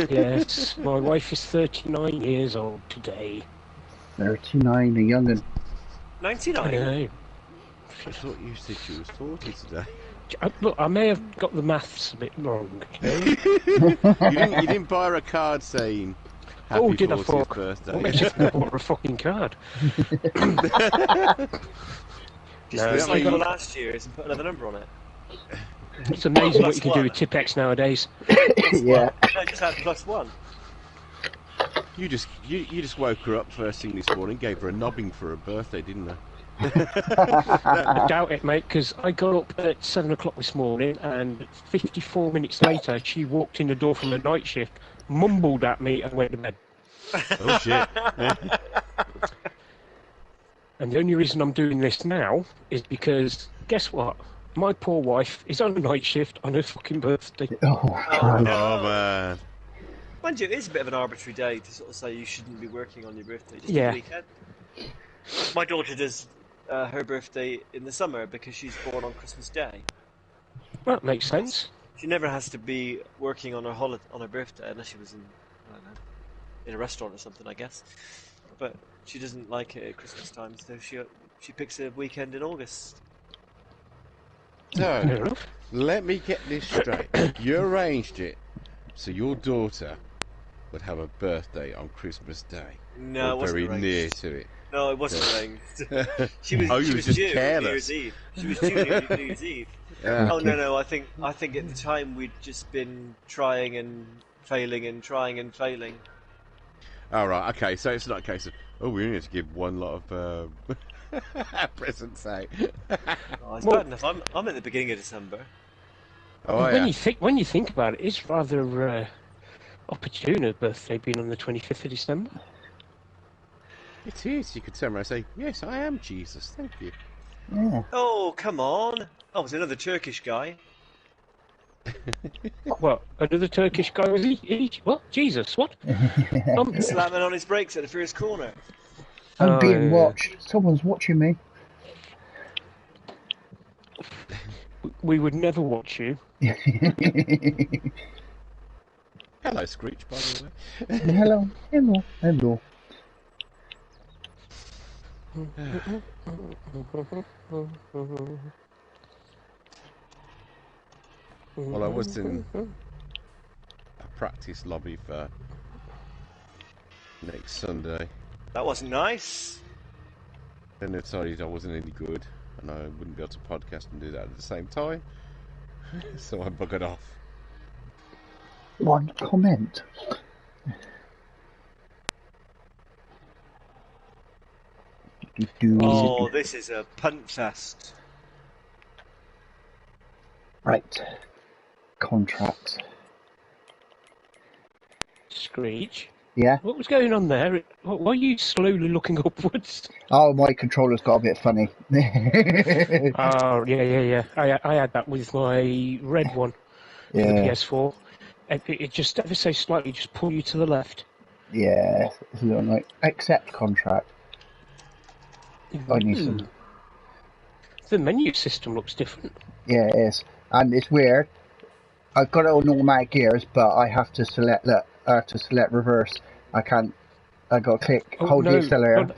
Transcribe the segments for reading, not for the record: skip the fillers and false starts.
Yes, my wife is 39 years old today. 39, a young'un. 99? I know. I thought you said she was 40 today. Look, I may have got the maths a bit wrong. Okay? You didn't buy her a card saying happy 40th birthday. I just bought her a fucking card. Just recycle last year's and put another number on it. It's amazing what you can do with Tipex nowadays. Yeah. I just had +1. You just woke her up first thing this morning, gave her a nobbing for her birthday, didn't you? I doubt it, mate, because I got up at 7 o'clock this morning and 54 minutes later she walked in the door from a night shift, mumbled at me and went to bed. Oh shit. And the only reason I'm doing this now is because, guess what? My poor wife is on a night shift on her fucking birthday. Oh, Man. Mind you, it is a bit of an arbitrary day to sort of say you shouldn't be working on your birthday, just Yeah. the weekend. My daughter does her birthday in the summer because she's born on Christmas Day. Well, that makes sense. She never has to be working on her birthday unless she was in, I don't know, in a restaurant or something, I guess. But she doesn't like it at Christmas time, so she picks a weekend in August. Fair So, enough. let me get this straight. You arranged it so your daughter would have a birthday on Christmas Day. No, it or wasn't very arranged. near to it. No, it wasn't arranged. She was, Oh, she you was were just due careless. New Year's Eve. She was due New Year's Eve. Yeah. Oh no, I think at the time we'd just been trying and failing and trying and failing. All right, okay, so it's not a case of, oh, we only have to give one lot of presents out. Oh, it's bad enough. I'm at the beginning of December. Oh, when yeah. you think about it, it's rather opportune her birthday being on the 25th of December. It is. You could turn around and say, yes, I am Jesus, thank you. yeah. Oh, come on. Oh, it's another Turkish guy. What? Another Turkish guy was he? What? Jesus? What? Slamming on his brakes at the first corner. I'm being watched. Someone's watching me. We would never watch you. Hello, Screech, by the way. Hello. Well, I was in a practice lobby for next Sunday. That wasn't nice. Then they decided I wasn't any good and I wouldn't be able to podcast and do that at the same time. So I buggered off. One comment. Oh, this is a punt fest. Right. Contract. Screech. Yeah? What was going on there? Why are you slowly looking upwards? Oh, my controller's got a bit funny. Oh, yeah. I had that with my red one, the PS4. It just ever so slightly just pull you to the left. Yeah. It's a little like, accept contract. I need some. The menu system looks different. Yeah, it is. And it's weird. I've got it on automatic gears, but I have to select, reverse. I can't, I got to click, hold the accelerator. Well,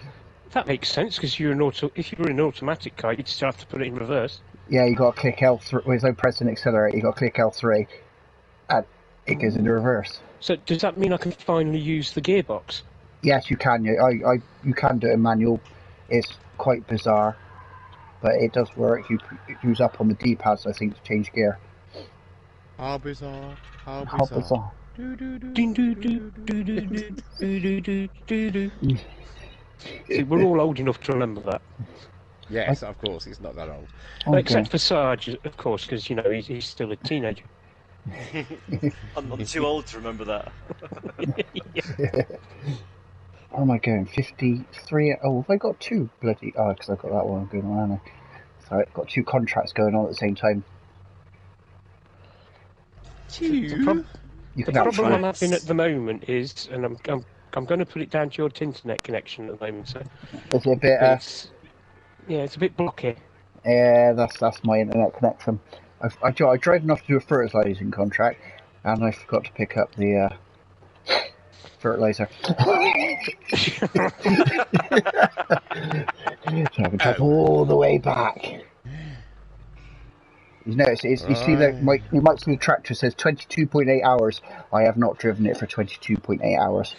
that makes sense, because if you're in an automatic car, you'd still have to put it in reverse. Yeah, you got to click L3, without pressing accelerator, you got to click L3, and it goes into reverse. So does that mean I can finally use the gearbox? Yes, you can. You can do it in manual. It's quite bizarre, but it does work. You use up on the D-pads, I think, to change gear. How bizarre. How bizarre. See, we're all old enough to remember that. Yes, of course, it's not that old. Okay. Except for Sarge, of course, because, you know, he's still a teenager. I'm too old to remember that. Where am I going? 53. Oh, have I got two bloody... Oh, because I've got that one going on, haven't I? Sorry, I've got two contracts going on at the same time. The problem I'm having at the moment is, and I'm going to put it down to your internet connection at the moment, so... Is it a bit... it's a bit blocky. Yeah, that's my internet connection. I drive enough to do a fertilising contract, And I forgot to pick up the fertilizer. So I've drive all the way back. You notice, you see you might see the tractor says 22.8 hours. I have not driven it for 22.8 hours.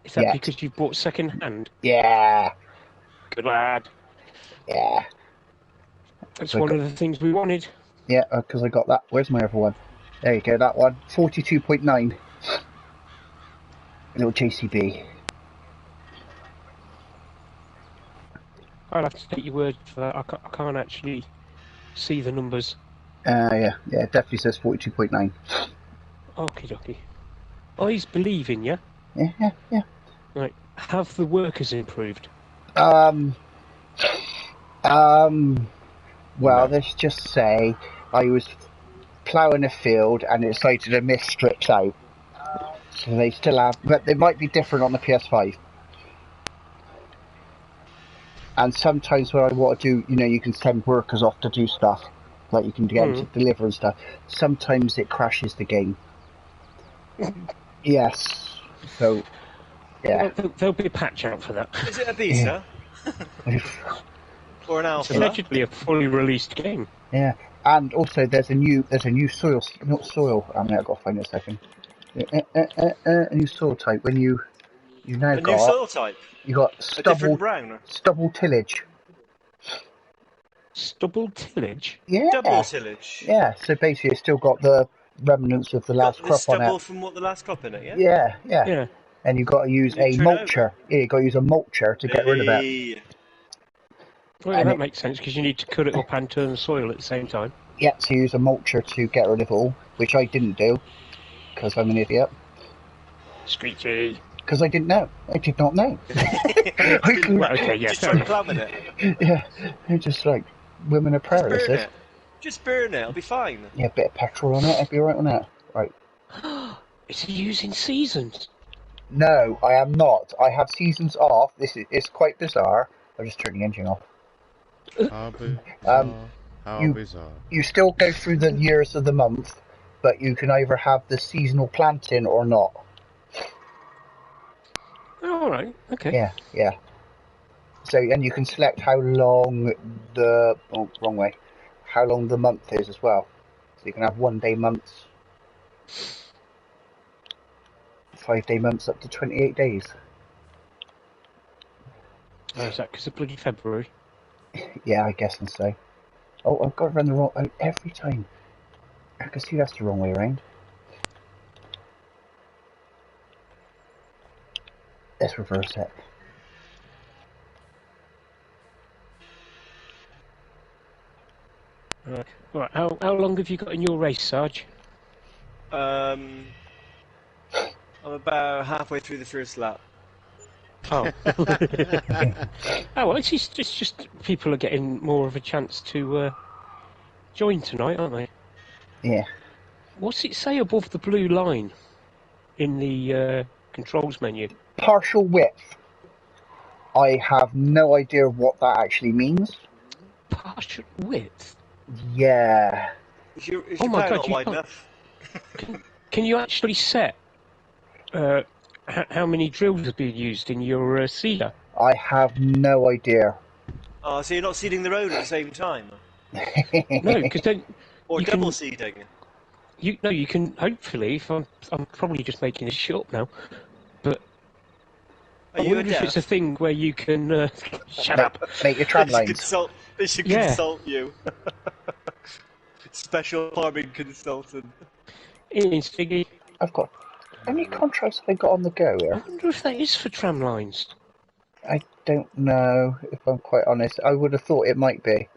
Is that yet. because you bought second hand? Yeah. Good lad. Yeah. That's one of the things we wanted. Yeah, because I got that. Where's my other one? There you go, that one. 42.9. Little JCB. I'll have to take your word for that. I can't actually see the numbers. Yeah, it definitely says 42.9. Okie dokie. Eyes believe in you. Yeah. Right. Have the workers improved? Well, No. let's just say I was ploughing a field and it decided to miss strips out. So they still have, but they might be different on the PS5. And sometimes when I want to do, you can send workers off to do stuff. Like you can get them to deliver and stuff. Sometimes it crashes the game. Yes. So, yeah. Well, there'll be a patch out for that. Is it a beta? Or an It's alpha? allegedly a fully released game. Yeah. And also there's a new soil, not soil, I've got to find it a second. A new soil type when you've now A got... new soil type? You got A different brown? stubble tillage. Stubble tillage? Yeah. Double tillage? Yeah, so basically it's still got the remnants of the last Got the crop on stubble it. from what the last crop in it, yeah? Yeah. And you've got to use You a turn it mulcher. Yeah, you've got to use a mulcher to get rid of it. Hey. Well, And that makes sense because you need to cut it up and turn the soil at the same time. Yeah, so you use a mulcher to get rid of it all, which I didn't do, because I'm an idiot. Screechy. Because I didn't know. I did not know. Well, okay, yeah. Just try ploughing it. Yeah, they're just like women of prayer, this is. Just burn it, it'll be fine. Yeah, a bit of petrol on it, I'd be alright on that. Right. Is he using seasons? No, I am not. I have seasons off. It's quite bizarre. I'll just turn the engine off. How bizarre. You still go through the years of the month, but you can either have the seasonal planting or not. Oh, all right, okay. Yeah. So, and you can select how long how long the month is as well. So you can have 1 day months, 5 day months, up to 28 days. Oh, is that because of bloody February? Yeah, I guess so. Oh, I've got to run the wrong every time. I can see that's the wrong way around. Let's reverse it. Right. How long have you got in your race, Sarge? I'm about halfway through the first lap. Oh. Well, it's just people are getting more of a chance to join tonight, aren't they? Yeah. What's it say above the blue line in the controls menu? Partial width. I have no idea what that actually means. Partial width? Yeah. Is your Oh my plough God, not you wide can't- enough? Can you actually set how many drills are being used in your seeder? I have no idea. Oh, so you're not seeding the road at the same time? No, because then Or you double can, seeding? you can hopefully. If I'm probably just making this shit up now, but Are I you a wonder if it's a deaf? thing where you can shut up. Make your tram lines. They should Yeah. consult you. Special farming consultant. Ian Stiggy. I've got... How many contracts have I got on the go I here? wonder if that is for tram lines. I don't know, if I'm quite honest. I would have thought it might be.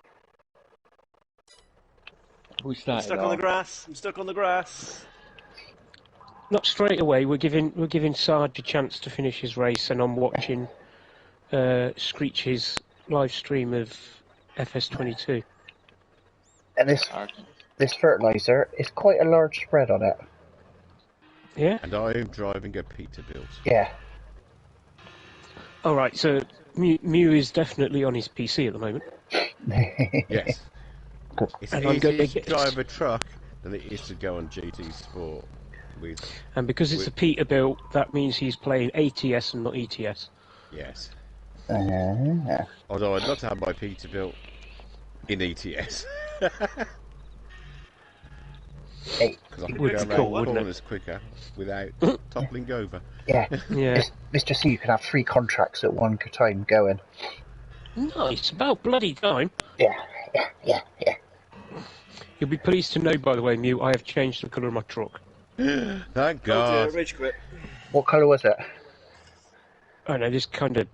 We I'm started stuck on the grass. I'm stuck on the grass. Not straight away. We're giving Sarge a chance to finish his race, and I'm watching Screech's live stream of Fs22. And this fertiliser is quite a large spread on it. Yeah. And I am driving a Peterbilt. Yeah. All right. So Mew is definitely on his PC at the moment. Yes. It's And I'm easier gonna to get- drive a truck than it is to go on GT Sport. with. And because it's a Peterbilt, that means he's playing ATS and not ETS. Yes. Uh, Although I'd love to have my Peterbilt in ETS. hey, Because I can Would go be around cool, wouldn't it? corners quicker without toppling over. yeah. Yeah. Mr. C, you can have 3 contracts at one time going. Nice. About bloody time. Yeah. You'll be pleased to know, by the way, Mew, I have changed the colour of my truck. Thank Oh dear, God. rage quit. What colour was it? I know, this kind of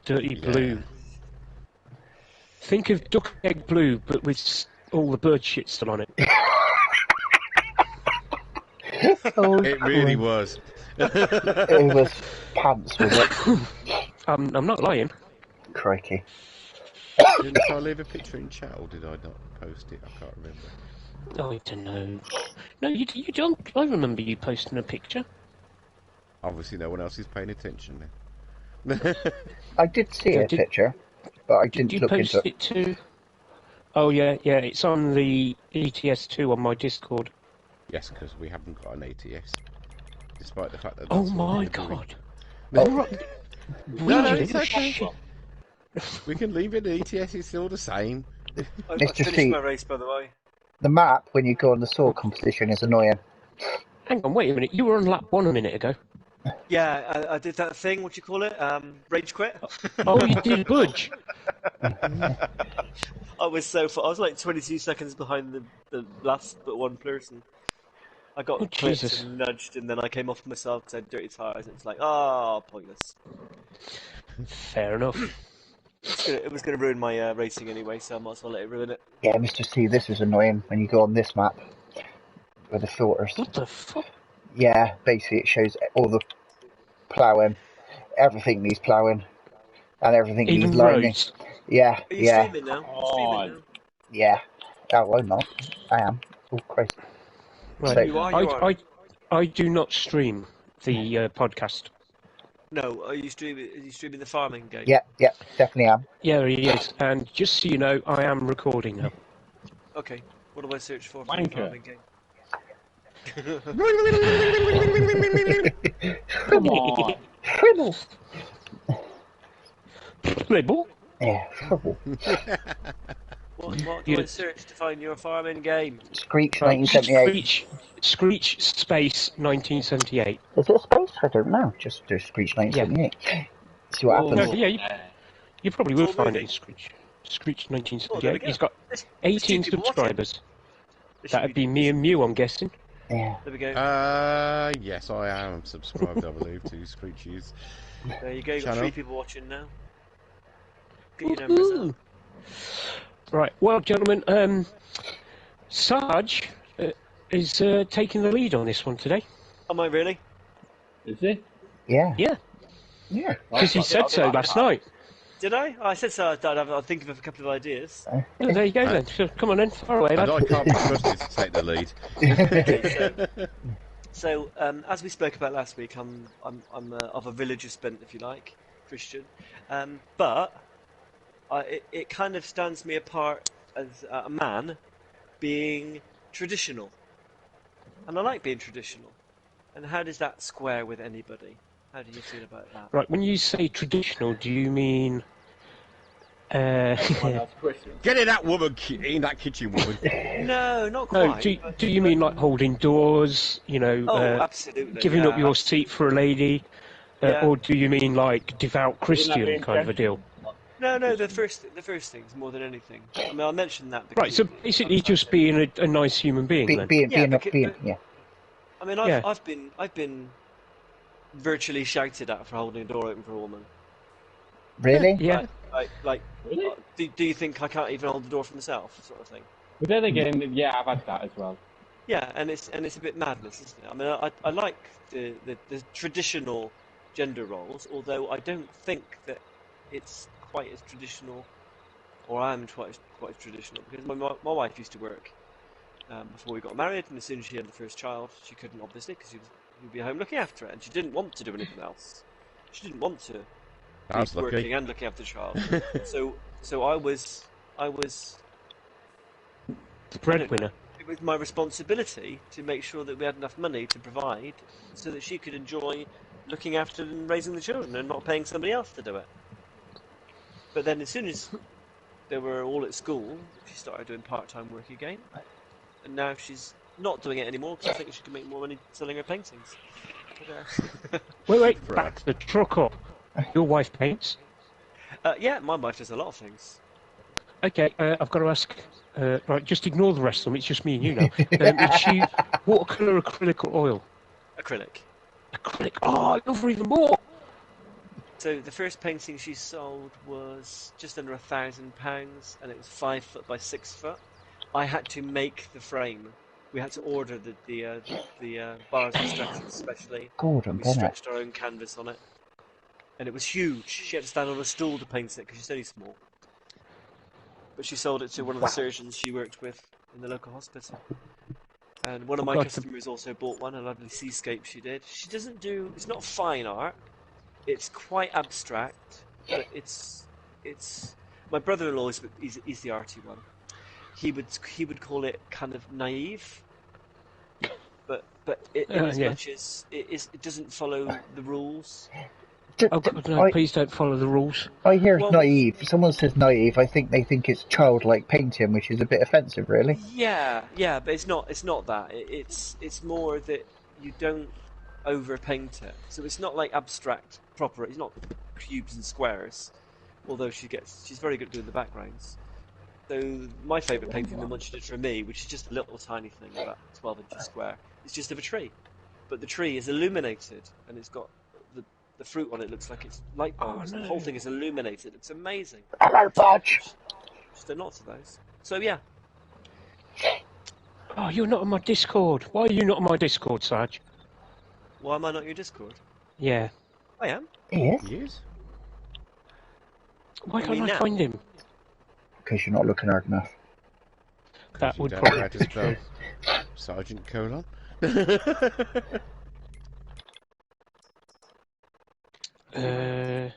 dirty Yeah. blue. Think of duck egg blue, but with all the bird shit still on it. Oh, It really was. it was pants, was it? I'm not lying. Crikey. Didn't I leave a picture in chat or did I not post it? I can't remember. Oh, I don't know. No, you don't. I remember you posting a picture. Obviously no one else is paying attention then. I did see Yeah, a picture, but I didn't Did you look post into it. it to... Oh, yeah, it's on the ETS2 on my Discord. Yes, because we haven't got an ATS. Despite the fact that Oh that's what my we're doing. god. Oh. All right. No, Weird it's little okay. shit. We can leave it ETS, it's still the same. I Mr. finished C. my race, by the way. The map, when you go on the sword competition, is annoying. Hang on, wait a minute. You were on lap 1 a minute ago. Yeah, I did that thing, what do you call it? Rage quit? Oh, you did budge. I was so far. I was like 22 seconds behind the last but one person. I got Oh, clipped Jesus. and nudged, and then I came off myself, said dirty tires, and it's like, oh, pointless. Fair enough. It was gonna ruin my racing anyway, so I might as well let it ruin it. Yeah, Mr. C, this is annoying when you go on this map with the filters. What the fuck? Yeah, basically it shows all the ploughing. Everything needs ploughing. And everything Even needs lining. roads. Yeah, Are you yeah, streaming now? Streaming now? yeah. Oh, I'm not. I am. Oh, Christ. Right. You are. I do not stream the podcast. No, are you streaming the farming game? Yeah, definitely am. Yeah, he is. And just so you know, I am recording now. Okay. What do I search for the Wanker. farming game? Come on. Fribble. Libel? Yeah, fribble. What do I search to find your farming game? Screech Right, 1978. Screech space 1978. Is it a space? I don't know. Just do Screech 1978. See what Oh. No, happens. yeah, you probably will Full find movie. it in Screech. Screech Oh, there we 1978. go. He's got There's 18 two people subscribers. There should That'd be me and Mew, I'm guessing. Yeah. There we go. Yes, I am subscribed, I believe, to Screeches. There you go. You've got Channel. 3 people watching now. Get your numbers Woohoo. up. Right, well, gentlemen, Sarge is taking the lead on this one today. Am I really? Is it? Yeah. Yeah, Yeah. because he said so last night. Did I? I said so. I'll think of a couple of ideas. Oh, there you go then. So, come on then, far away, And lad. I can't be trusted to take the lead. Okay, so as we spoke about last week, I'm of a religious bent, if you like, Christian, but it kind of stands me apart as a man being traditional, and I like being traditional. And how does that square with anybody? How do you feel about that? Right, when you say traditional, do you mean... That's Christian. Get in that woman, in that kitchen woman. No, not No, quite. do you mean like holding doors, you know, Oh, absolutely. giving yeah. up your seat for a lady? Yeah. Or do you mean like devout Christian kind of a deal? No, the first things more than anything. I mean, I mentioned that. Right, so basically just being a nice human being then? Yeah. I mean, Yeah. I've been virtually shouted at for holding a door open for a woman. Really? Yeah. Like, Really? do you think I can't even hold the door for myself, sort of thing? But then again, yeah, I've had that as well. Yeah, and it's a bit madness, isn't it? I mean, I like the traditional gender roles, although I don't think that it's quite as traditional, or I am quite as traditional, because my wife used to work before we got married, and as soon as she had the first child, she couldn't, obviously, because she would be home looking after it, and she didn't want to do anything else. She didn't want to That's be working lucky. and looking after the child. so I was The breadwinner. it was my responsibility to make sure that we had enough money to provide so that she could enjoy looking after and raising the children and not paying somebody else to do it. But then as soon as they were all at school, she started doing part-time work again. And now she's not doing it anymore because I think she can make more money selling her paintings. But, Wait, back the truck up. Your wife paints? yeah, my wife does a lot of things. Okay, I've got to ask. Right, just ignore the rest of them. It's just me and you now. Is she watercolour, acrylic, or oil? Acrylic. Acrylic. Oh, I love her even more. So the first painting she sold was just under £1,000, and it was 5 foot by 6 foot. I had to make the frame. We had to order the bars and stretchers especially. Gordon We Bennett. stretched our own canvas on it, and it was huge. She had to stand on a stool to paint it because she's only small. But she sold it to one of the surgeons she worked with in the local hospital. And one of my customers also bought one, a lovely seascape she did. She doesn't do... It's not fine art. It's quite abstract, but it's... My brother-in-law, he's the arty one. He would call it kind of naive. But in as much as it doesn't follow the rules... Oh, God, no, please don't follow the rules. I hear naive. If someone says naive, I think they think it's childlike painting, which is a bit offensive, really. Yeah, but it's not that. It's more that you don't overpaint it. So it's not like abstract proper. It's not cubes and squares. Although she's very good at doing the backgrounds. So my favourite painting, the one she did for me, which is just a little tiny thing, about 12 inches square, is just of a tree. But the tree is illuminated, and it's got the fruit on it looks like it's light bulbs. The whole thing is illuminated. It's amazing. Hello, Budge. Just done lots of those. So yeah. Oh, you're not on my Discord. Why are you not on my Discord, Sarge? Why am I not your Discord? Yeah. I am. Yes. He is? Why can't I find him? Because you're not looking hard enough. That would You don't probably know how to spell Sergeant Colon. Here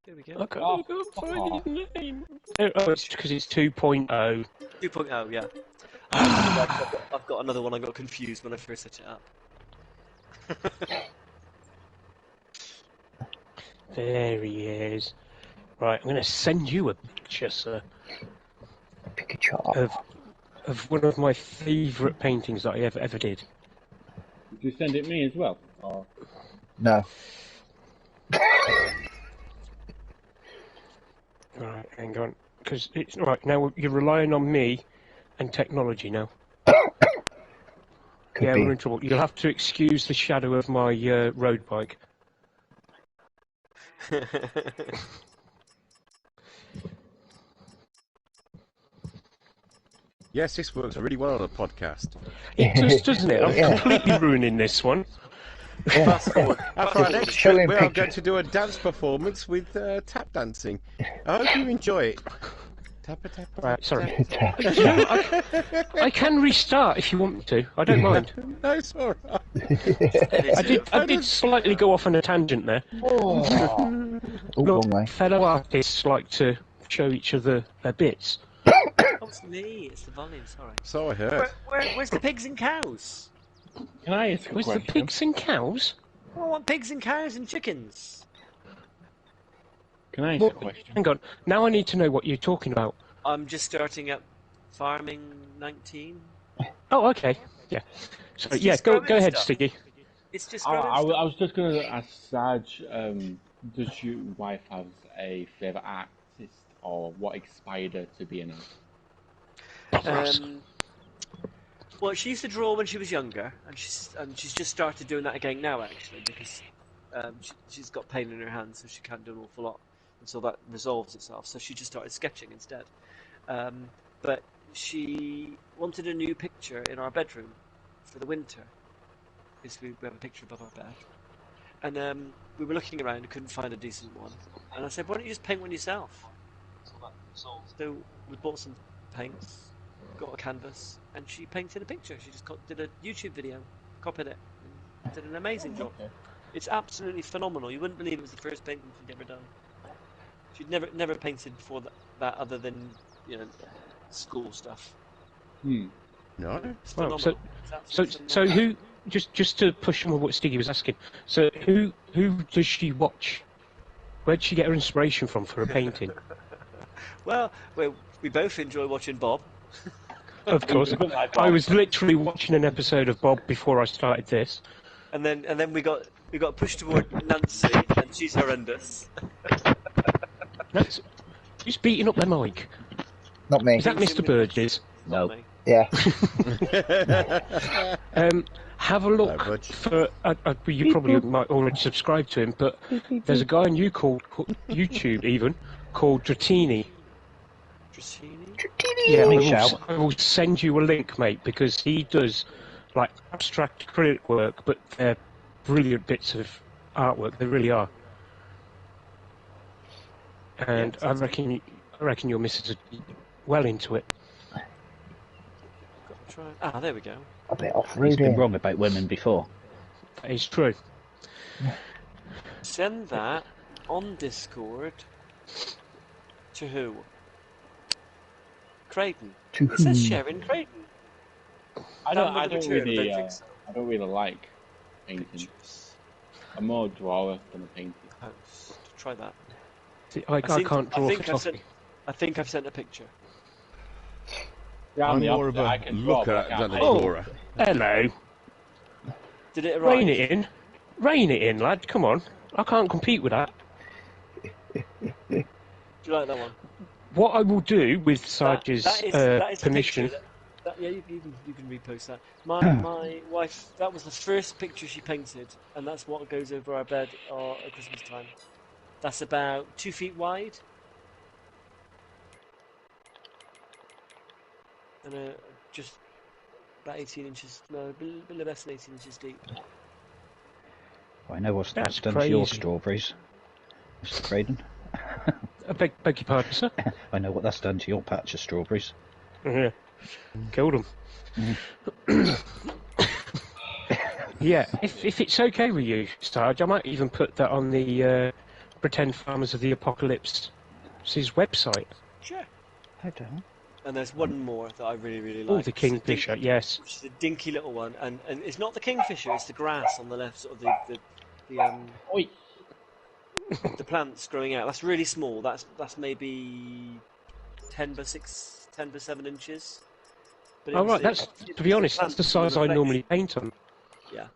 we go. I can't find his name. Oh, it's because it's 2.0. 2.0, yeah. I've got another one. I got confused when I first set it up. There he is. Right, I'm going to send you a picture, sir, Pikachu. of one of my favourite paintings that I ever did. Did you send it me as well? Or... No. Right, hang on. Because it's right now you're relying on me and technology now. Could yeah, be. we're in trouble. You'll have to excuse the shadow of my road bike. Yes, this works really well on a podcast. It does, doesn't it? I'm Yeah. completely ruining this one. Yeah. After our next show trip, him we are pictures. going to do a dance performance with tap dancing. I hope you enjoy it. Tappa, tappa, Right, sorry. tappa. I can restart if you want me to. I don't mind. No, it's all right. I did slightly go off on a tangent there. Oh, Look, wrong way. fellow artists like to show each other their bits. Oh, it's me. It's the volume. Sorry. So I heard. Where's the pigs and cows? Can I ask a Was the question? pigs and cows? I want pigs and cows and chickens. Can I ask a question? Hang on. Now I need to know what you're talking about. I'm just starting up farming 19. Oh, okay. Yeah. So It's yeah, just go growing ahead, stuff. Stiggy. It's just I growing stuff. was just going to ask Sarge, does your wife have a favourite artist, or what inspired her to be an artist? Well, she used to draw when she was younger, and she's just started doing that again now, actually, because she's got pain in her hands, so she can't do an awful lot until that resolves itself. So she just started sketching instead. But she wanted a new picture in our bedroom for the winter, because we have a picture above our bed. And we were looking around and couldn't find a decent one. And I said, why don't you just paint one yourself? So we bought some paints, got a canvas, and she painted a picture. She just did a YouTube video, copied it, and did an amazing job. Okay. It's absolutely phenomenal. You wouldn't believe it was the first painting she'd ever done. She'd never painted before that other than school stuff. No? It's Well, phenomenal. It's absolutely so phenomenal. who? Just to push on what Stiggy was asking. So who does she watch? Where'd she get her inspiration from for a painting? Well, we both enjoy watching Bob. Of course, Who doesn't like I Bob? was literally watching an episode of Bob before I started this. And then we got pushed toward Nancy, and she's horrendous. That's who's beating up their mic. Not me. Is that Mr. Burgess? No. Not me. Yeah. Have a look No, Butch. for. You probably might already subscribe to him, but there's a guy on YouTube even called Dratini. Dratini? Yeah, Me shout. I will send you a link, mate, because he does like abstract acrylic work, but they're brilliant bits of artwork. They really are. And Yeah, I reckon your missus is well into it. Got to try. Ah, there we go. A bit off He's road been here. wrong about women before. That is true. Send that on Discord to who? Creighton. To It says whom? Sharon Creighton. I That don't would return, I don't think so. I don't really like painting. Pictures. I'm more a drawer than a painter. Post. Try that. See, I think- can't draw I think I've photography. I think I've sent a picture. Yeah, I'm the more of opposite. I a can draw, looker but I can't than a paint. Oh. drawer. Hello. Did it arrive? Rein it in. Rein it in, lad. Come on. I can't compete with that. Do you like that one? What I will do with Sarge's that is a permission. picture yeah, you can repost that. My wife, that was the first picture she painted, and that's what goes over our bed at Christmas time. That's about 2 feet wide, and just about 18 inches, no, a bit less than 18 inches deep. I know what's That's done to your crazy. strawberries, Mr. Craden. I beg your pardon, sir. I know what that's done to your patch of strawberries. Yeah. Killed them. Yeah, if it's okay with you, Sarge, I might even put that on the Pretend Farmers of the Apocalypse's website. Sure. I don't. And there's one more that I really, really Oh, like. the It's a Kingfisher, yes. Which is a dinky little one, and it's not the kingfisher, it's the grass on the left, sort of Oi. the plants growing out. That's really small. That's maybe 10 by 7 inches. But Oh, right, that's, to be honest, that's the size I normally paint on. Yeah,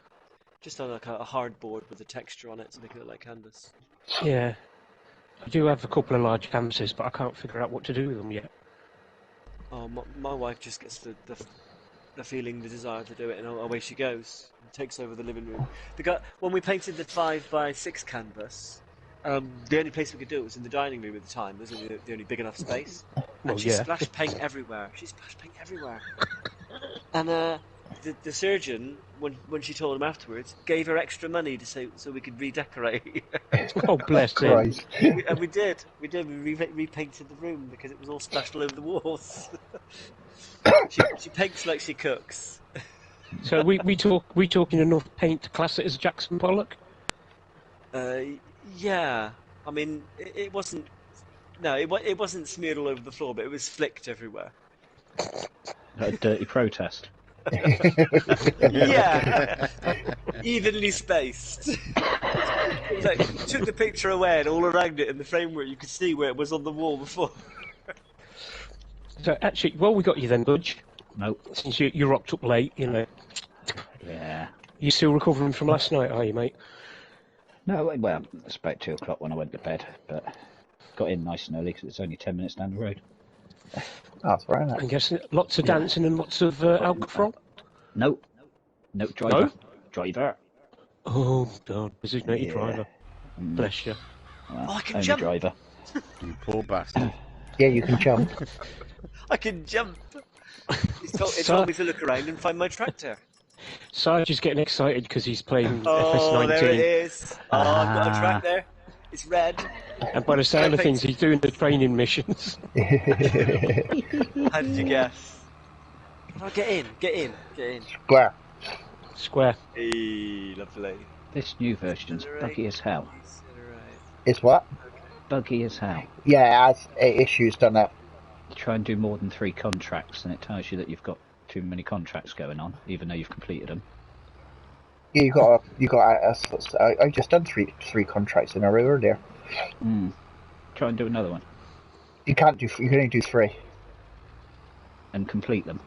just on like a hardboard with a texture on it to make it look like canvas. Yeah. I do have a couple of large canvases, but I can't figure out what to do with them yet. Oh, my wife just gets the feeling, the desire to do it, and away she goes. And takes over the living room. When we painted the 5 by 6 canvas, the only place we could do it was in the dining room at the time. It was the only big enough space. Well, And she yeah. splashed paint everywhere. And the surgeon, when she told him afterwards, gave her extra money so we could redecorate. Oh, bless him. Christ. And we did. We repainted the room because it was all splashed all over the walls. she paints like she cooks. So we talking enough paint to class it as Jackson Pollock? Yeah. I mean, it wasn't. No, it wasn't smeared all over the floor, but it was flicked everywhere. A dirty protest. Yeah, evenly spaced. It's like, took the picture away, and all around it in the framework, you could see where it was on the wall before. So actually, well, we got you then, Budge. Nope. Since you rocked up late, you know. Yeah. You still recovering from last night, are you, mate? No, well, it's about 2 o'clock when I went to bed, but got in nice and early because it's only 10 minutes down the road. That's right. I guess lots of dancing and lots of alcohol. Nope. Nope, driver. No? Driver. Oh, God, designated Yeah. driver. Bless you. Well, I can only jump. driver. You poor bastard. Yeah, you can jump. I can jump. It told me to look around and find my tractor. Sarge is getting excited because he's playing Oh, there it FS19. is. Oh, I've got a track there. It's red. And by the sound of things, he's doing the training missions. How did you guess? Oh, get in. Square. Square. Hey, lovely. This new version's buggy as hell. It's what? Buggy as hell. Yeah, it has 8 issues, doesn't it? You try and do more than 3 contracts and it tells you that you've got too many contracts going on, even though you've completed them. Yeah, you got. I just done three contracts in a row earlier. Try and do another one You can't do. You can only do 3. and complete them.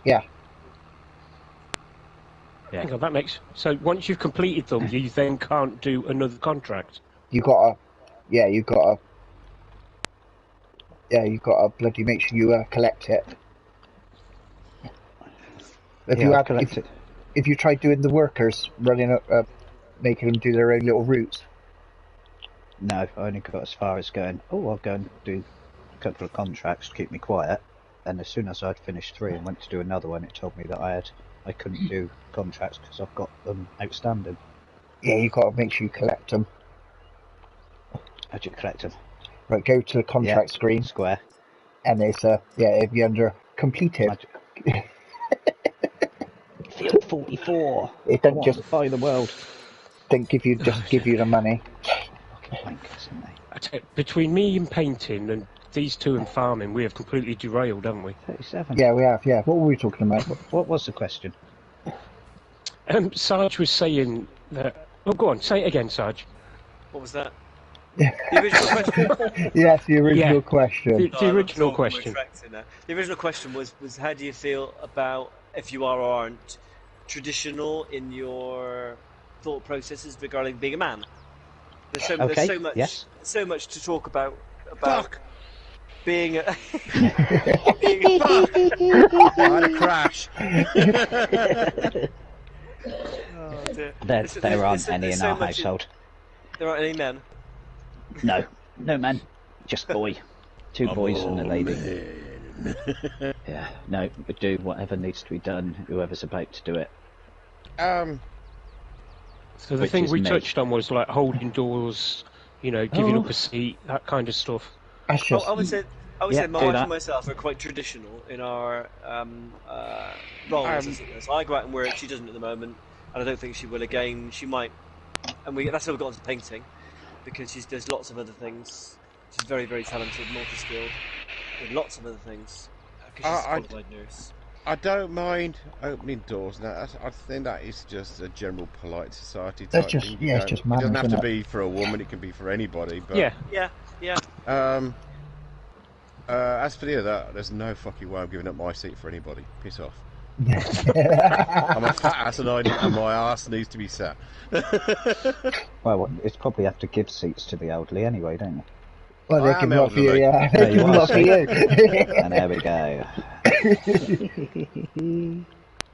Yeah. Yeah. Hang on, that makes... So once you've completed them, you then can't do another contract. You gotta. Yeah, you gotta. Yeah, you gotta bloody make sure you collect it. If Yeah, you I've have, collected. if you try doing the workers, running making them do their own little routes. No, I only got as far as going, I'll go and do a couple of contracts to keep me quiet. And as soon as I'd finished 3 and went to do another one, it told me that I couldn't do contracts because I've got them outstanding. Yeah, you gotta make sure you collect them. How do you collect them? Right, go to the contract screen, Square. and it's it'd be under completed. Field 44. It don't just buy the world. think if you just give you the money. Fucking wankers, aren't they? I tell you, between me and painting and these two and farming, we have completely derailed, haven't we? 37. Yeah, we have. Yeah, what were we talking about? What was the question? Sarge was saying that... Oh, go on, say it again, Sarge. What was that? The original question. Yes, the original question. The original question. The original question was how do you feel about, if you are or aren't, traditional in your thought processes regarding being a man? There's so much. Yes. So much to talk about Fuck! being a. I had a crash. Oh, dear. There aren't any in our household. There aren't any men. No man, just boy. 2 boys and a lady. Yeah, no, but do whatever needs to be done, whoever's about to do it. So the Which thing is we me. touched on was like holding doors, giving up a seat, that kind of stuff. That's just. I would say Yeah, my do wife that. and myself are quite traditional in our roles. As it is. I go out and work. She doesn't at the moment, and I don't think she will again. She might, and that's how we got into painting, because she does lots of other things. She's very, very talented, multi-skilled, with lots of other things. Because she's a qualified nurse. I don't mind opening doors. Now, I think that is just a general polite society type That's just thing. it's just It manners, doesn't have isn't to it? be for a woman. It can be for anybody. But Yeah. As for the other, there's no fucking way I'm giving up my seat for anybody. Piss off. I'm a fat ass and my ass needs to be sat. Well, it's probably have to give seats to the elderly anyway, don't you? Well, they I can am not for you, elderly. yeah. There They you can are, not for see? you. And there we go.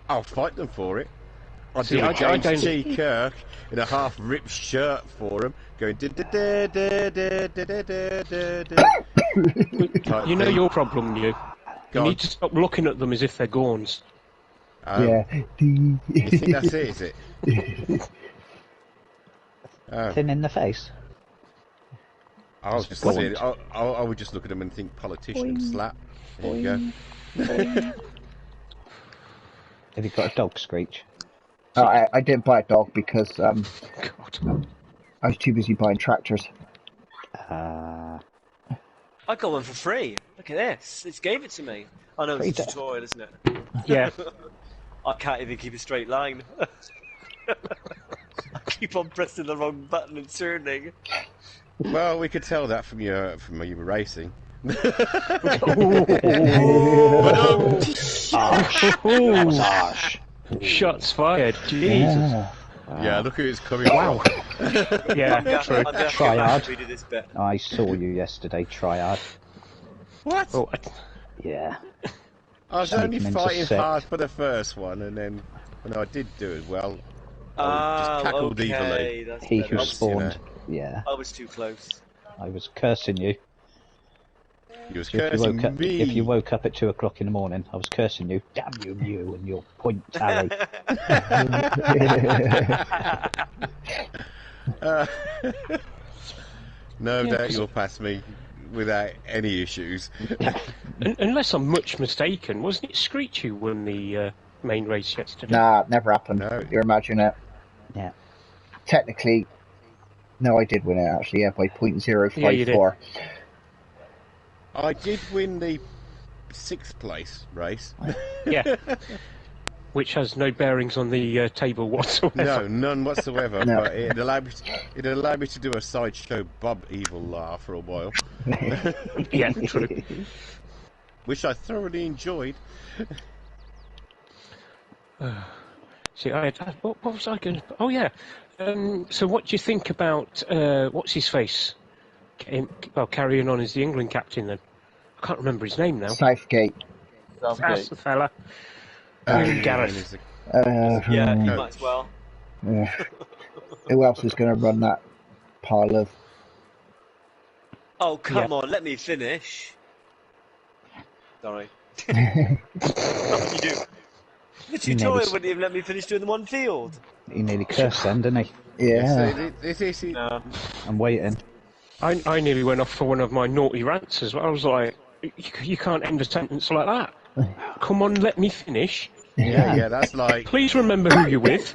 I'll fight them for it. I'll See, do I a James don't- T. Kirk in a half-ripped shirt for him, going da da da da da da da da da. You know your problem, you. Go You on. need to stop looking at them as if they're gawns. Yeah. You think that's it, is it? Thin in the face. I was just saying, I would just look at them and think politician and slap. There you go. Have you got a dog, Screech? I didn't buy a dog because God. I was too busy buying tractors. I got one for free. Look at this. It gave it to me. I know it's a tutorial, isn't it? Yeah. I can't even keep a straight line. I keep on pressing the wrong button and turning. Well, we could tell that from you were racing. Harsh. Shots fired. Jesus. Yeah, look who it's coming Wow. Yeah, true. I'm going to Triad. redo this bit. I saw you yesterday, Triad. What? Oh, Yeah. I was only Sneaking into fighting sect. hard for the first one, and then when I did do it well, I Oh, just cackled evilly. okay. That's He better. who spawned. Yeah. I was too close. I was cursing you. You was So if you cursing woke up, me. if you woke up at 2 o'clock in the morning, I was cursing you. Damn you, you and your point tally. No Yeah, doubt 'cause- you'll pass me without any issues. Unless I'm much mistaken, wasn't it Screech who won the main race yesterday? Nah, never happened. No. You're imagining it. Yeah. Technically, no, I did win it actually. Yeah, by .054. Yeah, you did. I did win the 6th place race. Yeah. Which has no bearings on the table whatsoever. No, none whatsoever. No. But it allowed me to do a sideshow Bob evil laugh for a while, Yeah, true. which I thoroughly enjoyed. See, what was I going to... Oh, yeah. So what do you think about, what's his face? Carrying on as the England captain, then. I can't remember his name now. Southgate. That's the fella. Gareth. Gareth. Yeah, you No. might as well. Who else is going to run that pile of... Oh, come Yeah. on, let me finish. Sorry. What did you do? The tutorial wouldn't even let me finish doing them on field. He nearly cursed then, didn't he? Yeah. No. I'm waiting. I nearly went off for one of my naughty rants as well. I was like, you can't end a sentence like that. Come on, let me finish. Yeah, that's like. Please remember who you're with.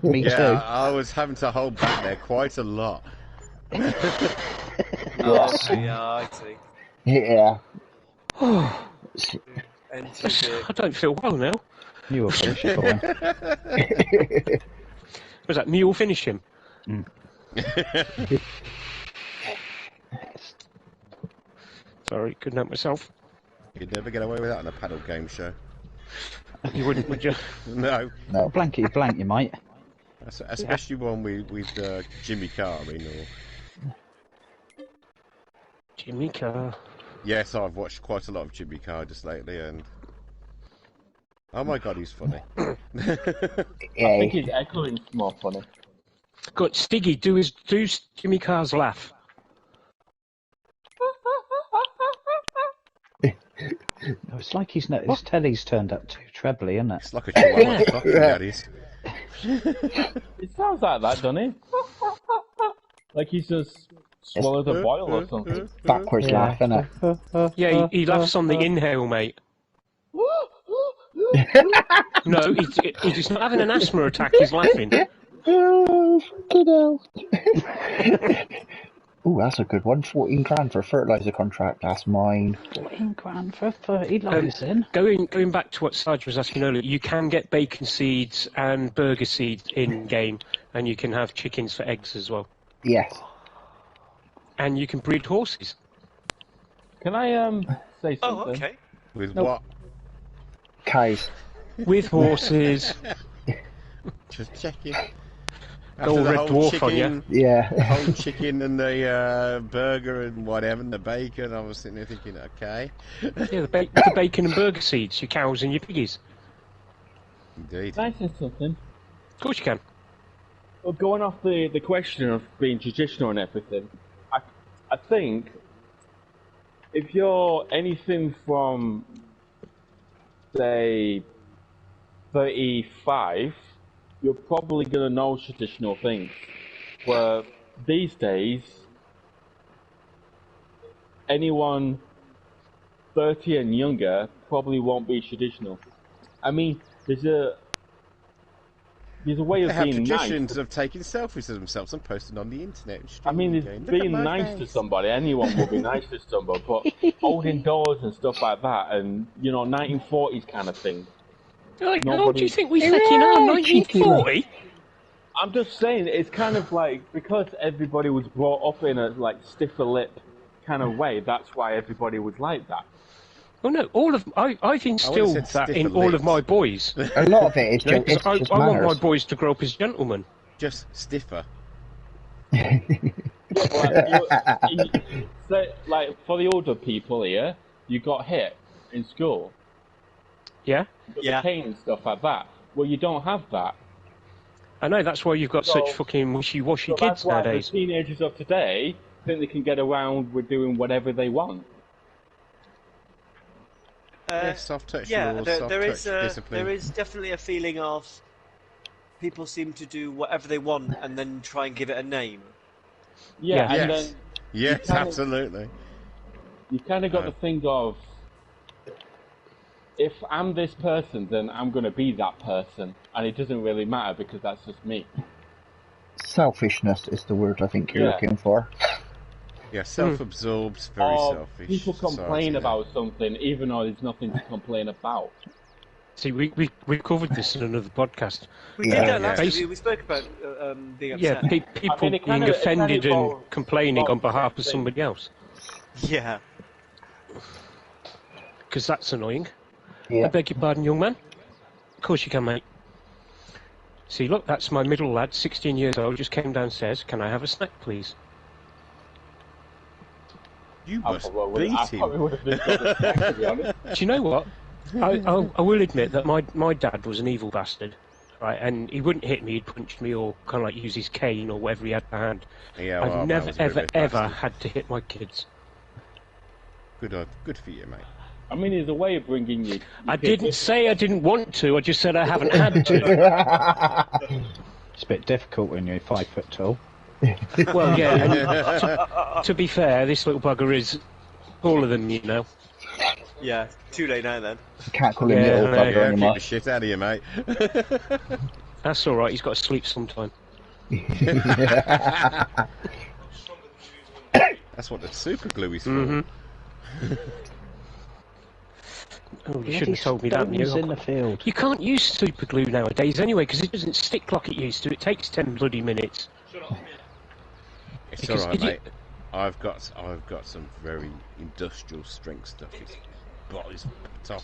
Me Yeah, too. I was having to hold back there quite a lot. Oh, okay, yeah, I see. Yeah. And too big. I don't feel well now. You will finish it for him. Was that me will finish him? Sorry, couldn't help myself. You'd never get away with that on a paddle game show. You wouldn't, would you? No, No. Blankety blank, you might. especially one with Jimmy Carr. I mean, or... Jimmy Carr. Yes, I've watched quite a lot of Jimmy Carr just lately, and oh my god, he's funny. I Yeah. think his echoing's more funny. Got Stiggy, do Jimmy Carr's laugh. No, it's like his telly's turned up too trebly, isn't it? It's like a chihuahua fucking daddies. It sounds like that, doesn't it? Like he's just swallowed a boil or something. Backwards laugh, innit? Yeah, he laughs on the inhale, mate. No, he's not having an asthma attack, he's laughing. Oh, fucking hell. Ooh, that's a good one. 14 grand for a fertiliser contract. That's mine. 14 grand for 30 loads in. Going back to what Sarge was asking earlier, you can get bacon seeds and burger seeds in game, and you can have chickens for eggs as well, Yes. and you can breed horses. Can I say something? Oh, okay. With Nope. what? Cows. With horses. Just checking. All After the red whole dwarf chicken, on you. Yeah. the whole chicken and the burger and whatever, and the bacon, I was sitting there thinking, okay. Yeah, the bacon and burger seeds, your cows and your piggies. Indeed. Can I say something? Of course you can. Well, going off the question of being traditional and everything, I think if you're anything from, say, 35, you're probably going to know traditional things. Where these days, anyone 30 and younger probably won't be traditional. I mean, there's a way They of have being nice. traditions of taking selfies of themselves and posting on the internet. And I mean, streaming it's going, "Look being at my nice to face." somebody. Anyone will be nice to somebody, but holding doors and stuff like that, and 1940s kind of thing. Like, how do Nobody- you think we fucking are? 1940? I'm just saying, it's kind of like because everybody was brought up in a like stiffer lip kind of way. That's why everybody was like that. Oh no, I've instilled said that stiffer in all of lips. my boys. A lot of it is No, just, 'cause it's just I want my manners. boys to grow up as gentlemen. Just stiffer. So, like for the older people here, you got hit in school, Yeah, you got Yeah. the cane and stuff like that. Well, you don't have that. I know, that's why you've got So- such fucking wishy-washy So kids that's why nowadays. the teenagers of today think they can get around with doing whatever they want. Soft touch Yeah, rules, there, soft there touch is discipline. there is definitely a feeling of people seem to do whatever they want and then try and give it a name. Yeah, Yeah. and Yes. then Yes, kinda- absolutely. you kind of got the thing of, if I'm this person, then I'm going to be that person, and it doesn't really matter because that's just me. Selfishness is the word I think you're Yeah. looking for. Yeah, self-absorbed, very selfish. People complain about something even though there's nothing to complain about. See, we covered this in another podcast. We did that last Basi- week. We spoke about being upset. Yeah, people being offended and complaining on behalf of somebody else. Yeah. Because that's annoying. Yeah. I beg your pardon, young man. Of course you can, mate. See, look, that's my middle lad, 16 years old, just came downstairs. Can I have a snack, please? You must I beat probably him. would have been to be honest. Do you know what? I will admit that my dad was an evil bastard, right? And he wouldn't hit me, he'd punch me or kind of like use his cane or whatever he had to hand. Yeah, I've well, never, that was a bit of a ever bastard. had to hit my kids. Good for you, mate. I mean, there's a way of bringing you. I didn't say I didn't want to, I just said I haven't had to. It's a bit difficult when you're 5 foot tall. Well, yeah, and to be fair, this little bugger is taller than me now. Yeah. Too late now then. You can't call him Yeah, little I know. bugger Yeah, keep anymore. the shit out of you, mate. That's alright, he's got to sleep sometime. That's what the super glue is for. Mm-hmm. Oh, you shouldn't have told me that, Stones in Neil. the field. You can't use super glue nowadays anyway, because it doesn't stick like it used to. It takes 10 bloody minutes. It's Because alright, if you- mate. I've got some very industrial strength stuff. It's top.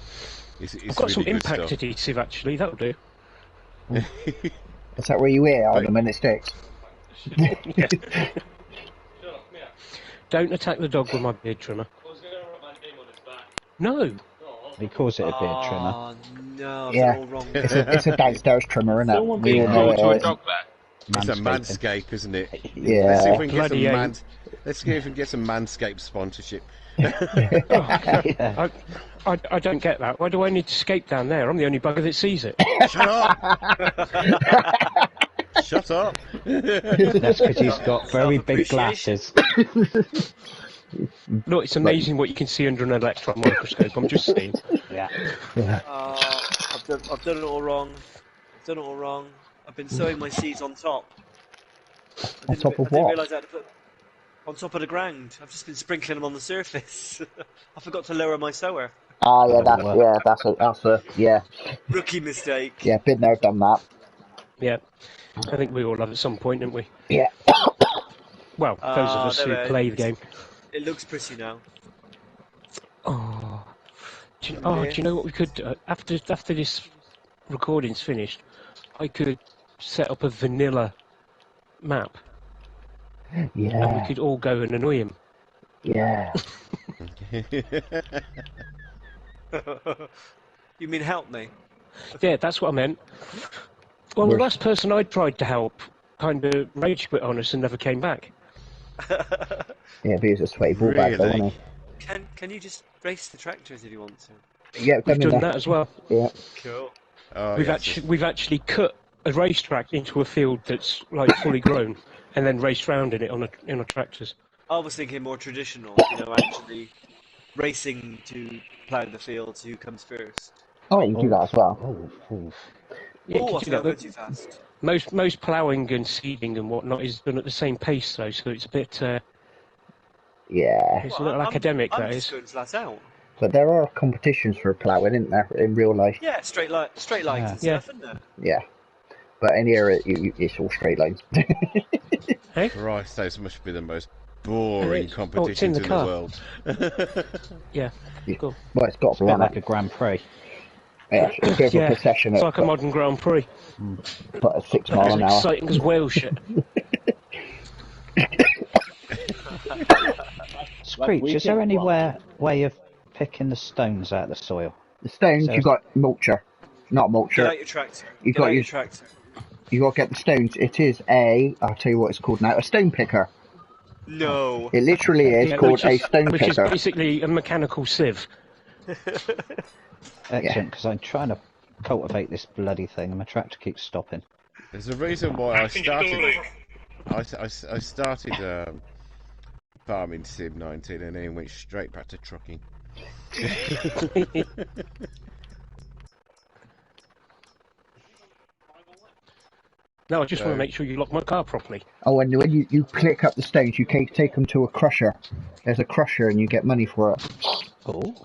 It's I've got some really good impact stuff. adhesive, actually, that'll do. Is that where you wear on them and it sticks? Don't attack the dog with my beard trimmer. No! He calls it a beard trimmer. Oh no, I've Yeah. done it all wrong. It's a downstairs trimmer, isn't it? Someone We all being know cruel it to a is. dog there. It's a Manscaping. manscape, isn't it? Let's see if Yeah. we can get Bloody some hell. Let's see if we can get some Manscaped sponsorship. Yeah. I don't get that. Why do I need to escape down there? I'm the only bugger that sees it. Shut up! Shut up! That's because he's got very big glasses. Look, it's amazing what you can see under an electron microscope. I'm just saying. Yeah. I've done it all wrong. I've done it all wrong. I've been sowing my seeds on top. On top of I didn't what? realise I had to put on top of the ground. I've just been sprinkling them on the surface. I forgot to lower my sower. Ah, yeah, that's a Rookie mistake. yeah, been there, done that. Yeah. I think we all have at some point, don't we? Yeah. Well, those of us there who it play is. the game. It looks pretty now. Oh. Do you know what we could do? After this recording's finished, I could set up a vanilla map, and we Yeah, could all go and annoy him. yeah. You mean help me? Yeah, that's what I meant. Well, the last person I tried to help kind of rage quit on us and never came back. Yeah, but he's a sweaty ball bag, though, Really? isn't Can you just race the tractors if you want to? he? Yeah, We've done that. that as well. Yeah. Cool. Oh, We've actually cut a racetrack into a field that's like fully grown, and then raced round in it on a tractors. I was thinking more traditional, actually racing to plough the fields. Who comes first? Oh, you can do that as well. Yeah, Oh, you I can do think I that, went but too fast. most ploughing and seeding and whatnot is done at the same pace though, so it's a bit Yeah. it's a little academic. I'm that just is. going flat out. But there are competitions for ploughing, isn't there, in real life? Yeah, straight lines and Yeah. stuff, isn't there? Yeah. But in here, it's all straight lines. Christ, those must be the most boring it's in competitions the in car. the world. Yeah, cool. Well, it's got to A be bit on like it. a Grand Prix. Yeah, it's a bit of Yeah, a procession it's at like a modern Grand Prix. but at 6 mile As an hour. exciting as whale shit. Screech, is there any way of picking the stones out of the soil? The stones, So- you've got mulcher. Not Get mulcher. out your tractor. You've Get got out your your- tractor. You've got to get the stones. It is I'll tell you what it's called now, a stone picker. No. It literally is Yeah, called a stone which is picker. basically a mechanical sieve. Excellent, because I'm trying to cultivate this bloody thing and my tractor keeps stopping. There's a reason why I started. I started farming Sim 19 and then went straight back to trucking. No, I just want to make sure you lock my car properly. Oh, and when you click up the stage, you take them to a crusher. There's a crusher, and you get money for it. Oh,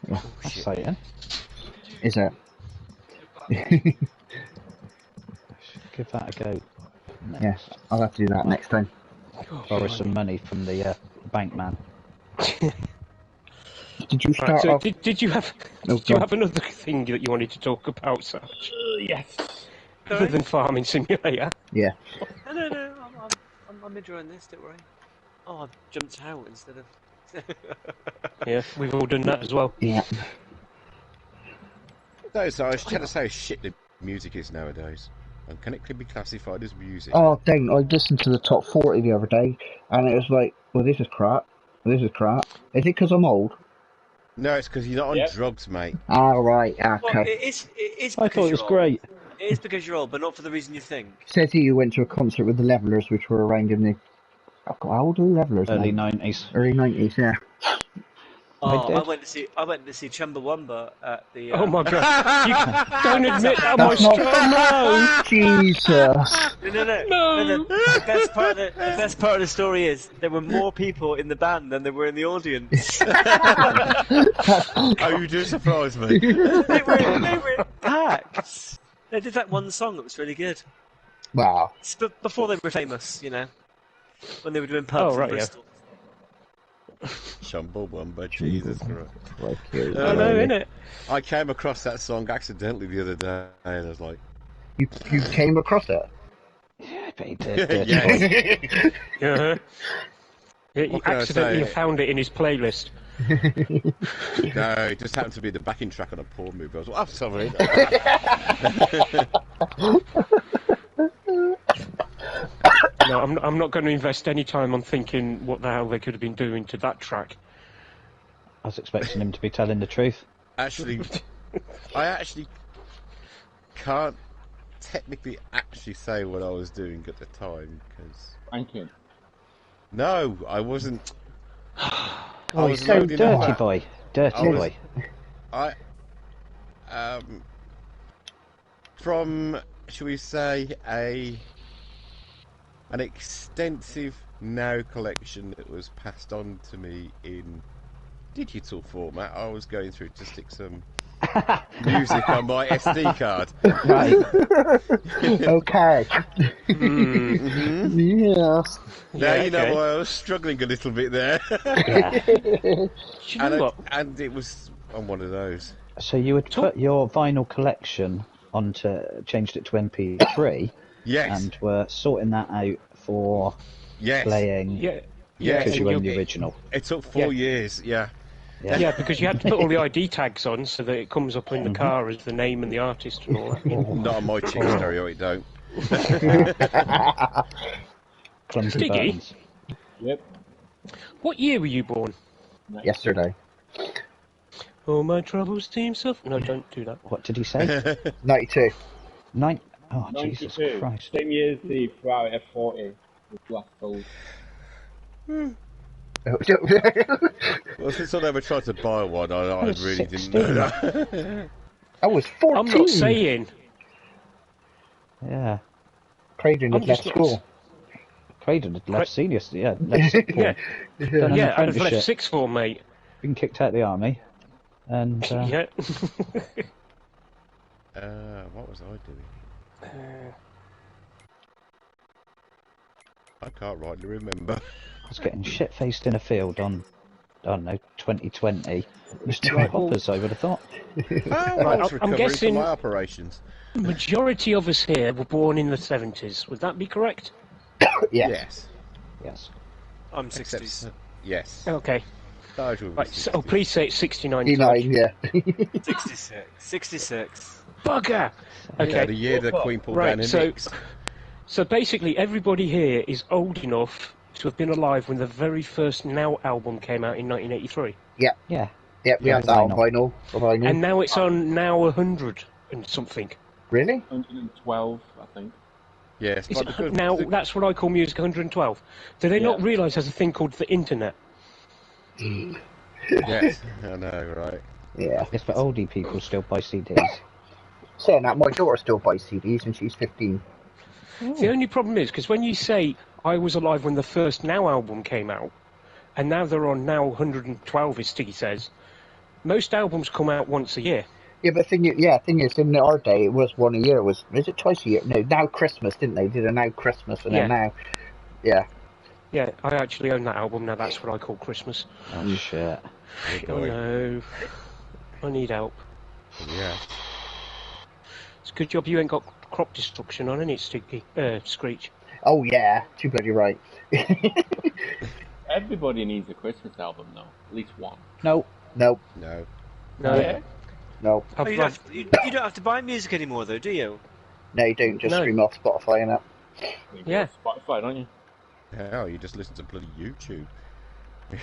Yeah. that's exciting. Is it? Give that a go. Yeah, I'll have to do that next time. Borrow some money from the bank man. Did you start Right, so off? did you have No, did you go on. have another thing that you wanted to talk about, Sarge? Yes. Other than Farming Simulator? Yeah. No. I'm enjoying this. Don't worry. Oh, I've jumped out instead of. Yeah, we've all done that as well. Yeah. No, so I was trying to say how shit the music is nowadays. And can it be classified as music? Oh, dang! I listened to the top 40 the other day, and it was like, well, this is crap. This is crap. Is it because I'm old? No, it's because you're not on drugs, mate. Ah, right. Well, Okay. it is. I because thought it was you're great. old. It is because you're old, but not for the reason you think. Says you went to a concert with the Levellers, which were around in the. How old are the Levellers? Early now? 90s. Early 90s. Yeah. Oh, did. I went to see Chumbawamba at the. Oh my god! You don't admit that my That's not- strong low. Jesus. No. The best part of the story is there were more people in the band than there were in the audience. Oh, you do surprise me. they were packed. They did that one song that was really good. Wow. It's before they were famous, you know, when they were doing pubs Oh, right, in yeah. Bristol. Chumbawamba, Jesus Christ. I know, innit? I came across that song accidentally the other day, and I was like, You came across it? Yeah, I bet he did. yeah. Yeah. He What can I accidentally say? found it in his playlist. No, it just happened to be the backing track on a porn movie. I was like, I'm sorry. No, I'm not going to invest any time on thinking what the hell they could have been doing to that track. I was expecting him to be telling the truth. Actually, I actually can't technically actually say what I was doing at the time, because... Thank you. No, I wasn't. Oh, was he's so loading Dirty up. boy. Dirty was- boy. From, shall we say, an extensive Now collection that was passed on to me in digital format, I was going through to stick some music on my SD card. Right. Okay. Mm-hmm. Yes. Now Yeah, you know okay. why I was struggling a little bit there. Yeah. Do you know what? And it was on one of those. So you had put your vinyl collection changed it to MP3, Yes. and were sorting that out for Yes. playing Yeah. Yeah, because you and own you're- the original. It took 4 years, yeah. Yeah, because you had to put all the ID tags on so that it comes up in the car as the name and the artist and all that. Not on my chick stereo, it don't. Clumsy Stiggy? buttons. Yep. What year were you born? Yesterday. Oh, my troubles seem so... No, don't do that. What did he say? 92. Oh, Jesus 92. Christ. Same year as the Ferrari F40 was last sold. Well, since I never tried to buy one, I was really 16. didn't know that. I was 14. I'm not saying... Yeah. Craydon I'm had left just not- school. Craydon had left senior, yeah, left sixth form. Yeah, Done an yeah, I'd have apprenticeship. left sixth form, mate. Been kicked out of the army, and Yeah. What was I doing? I can't rightly remember. I was getting shit-faced in a field on, I don't know, 2020. Mr. Right Hoppers, I would have thought. I was I'm recovering guessing- from my operations. Majority of us here were born in the 70s. Would that be correct? Yeah. Yes. Yes. I'm 60s. Except, yes. Okay. Nigel was Right, 60. so, please say it's 69. 69, yeah. 66. 66. Bugger! Yeah, Okay. the year the Queen pulled Right, down her so- nicks. So basically, everybody here is old enough to have been alive when the very first Now album came out in 1983. Yeah. Yeah, we Yeah, had that on vinyl. vinyl. And now it's on Now 100 and something. Really? 112, I think. Yes, Is but it, the good, now, that's what I call music 112. Do they not realise there's a thing called the internet? yes, I know, right? Yeah. Yes, but oldie people still buy CDs. Saying that, my daughter still buys CDs and she's 15. The only problem is, because when you say I was alive when the first Now album came out, and now they're on Now 112, as Stiggy says, most albums come out once a year. Yeah, but thing is, in our day, it was one a year. Was it twice a year? No, Now Christmas, didn't they? Did a Now Christmas and Yeah. a Now. Yeah. Yeah, I actually own that album now. That's what I call Christmas. Oh shit. Oh no, I need help. Yeah. It's a good job you ain't got crop destruction on, ain't it, Stiggy? Screech. Oh yeah, too bloody right. Everybody needs a Christmas album, though. At least one. No. No. No. Oh, you don't have to buy music anymore, though, do you? No, you don't. Just No. stream off Spotify and that. You Yeah. go to Spotify, don't you? Hell, you just listen to bloody YouTube.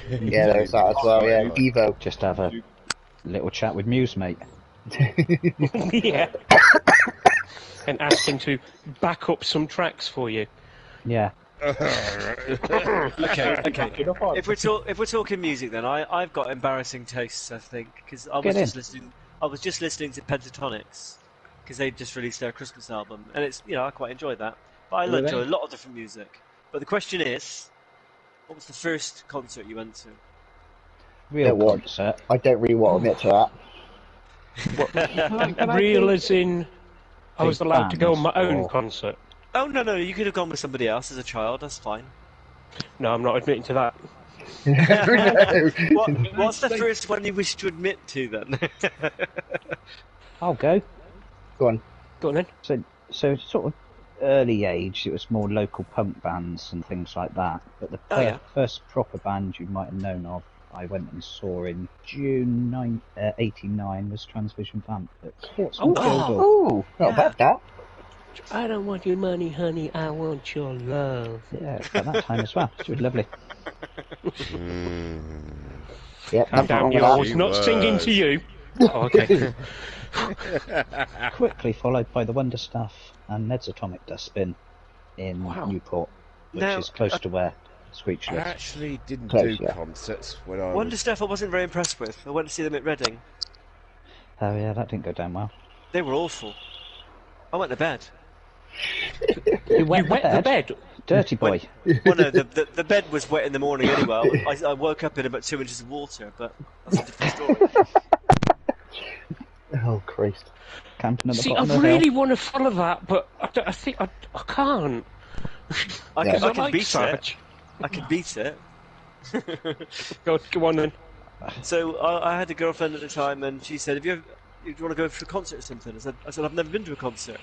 Yeah, there's that as well. Yeah, Evo. Just have a little chat with Muse, mate. Yeah. And ask him to back up some tracks for you. Yeah. Okay. If we're talking music, then I've got embarrassing tastes, I think, because I was just listening to Pentatonics because they just released their Christmas album, and it's I quite enjoyed that. But I listened to a lot of different music. But the question is, what was the first concert you went to? Real concert. I don't really want to admit to that. Real as in, I was Big allowed to go on my bands own or- concert. Oh no, you could have gone with somebody else as a child. That's fine. No, I'm not admitting to that. What's the first one you wish to admit to then? I'll go. Go on. Go on then. So sort of early age, it was more local punk bands and things like that. But the first proper band you might have known of, I went and saw in June '89 was Transvision Vamp at Portsmouth. Oh, not bad that. I don't want your money, honey. I want your love. Yeah, at that time as well. It was lovely. Yeah, Calm down, you. I was not singing to you. Oh, okay. Quickly followed by the Wonder Stuff and Ned's Atomic Dustbin in Newport, which is close to where Screech I lives. actually didn't Close, do yeah. concerts when I Wonder was... Stuff I wasn't very impressed with. I went to see them at Reading. Oh yeah, that didn't go down well. They were awful. I went to bed. You wet, You wet the bed? Dirty boy. Well, no, the bed was wet in the morning anyway. I woke up in about 2 inches of water, but that's a different story. Oh Christ. Camping at the See, I bottom of the really hill. want to follow that, but I think I can't. I Yeah. can like beat Savage. it. I can beat it. Go on then. So I had a girlfriend at the time, and she said, "Do you want to go for a concert or something?" I said, "I've never been to a concert."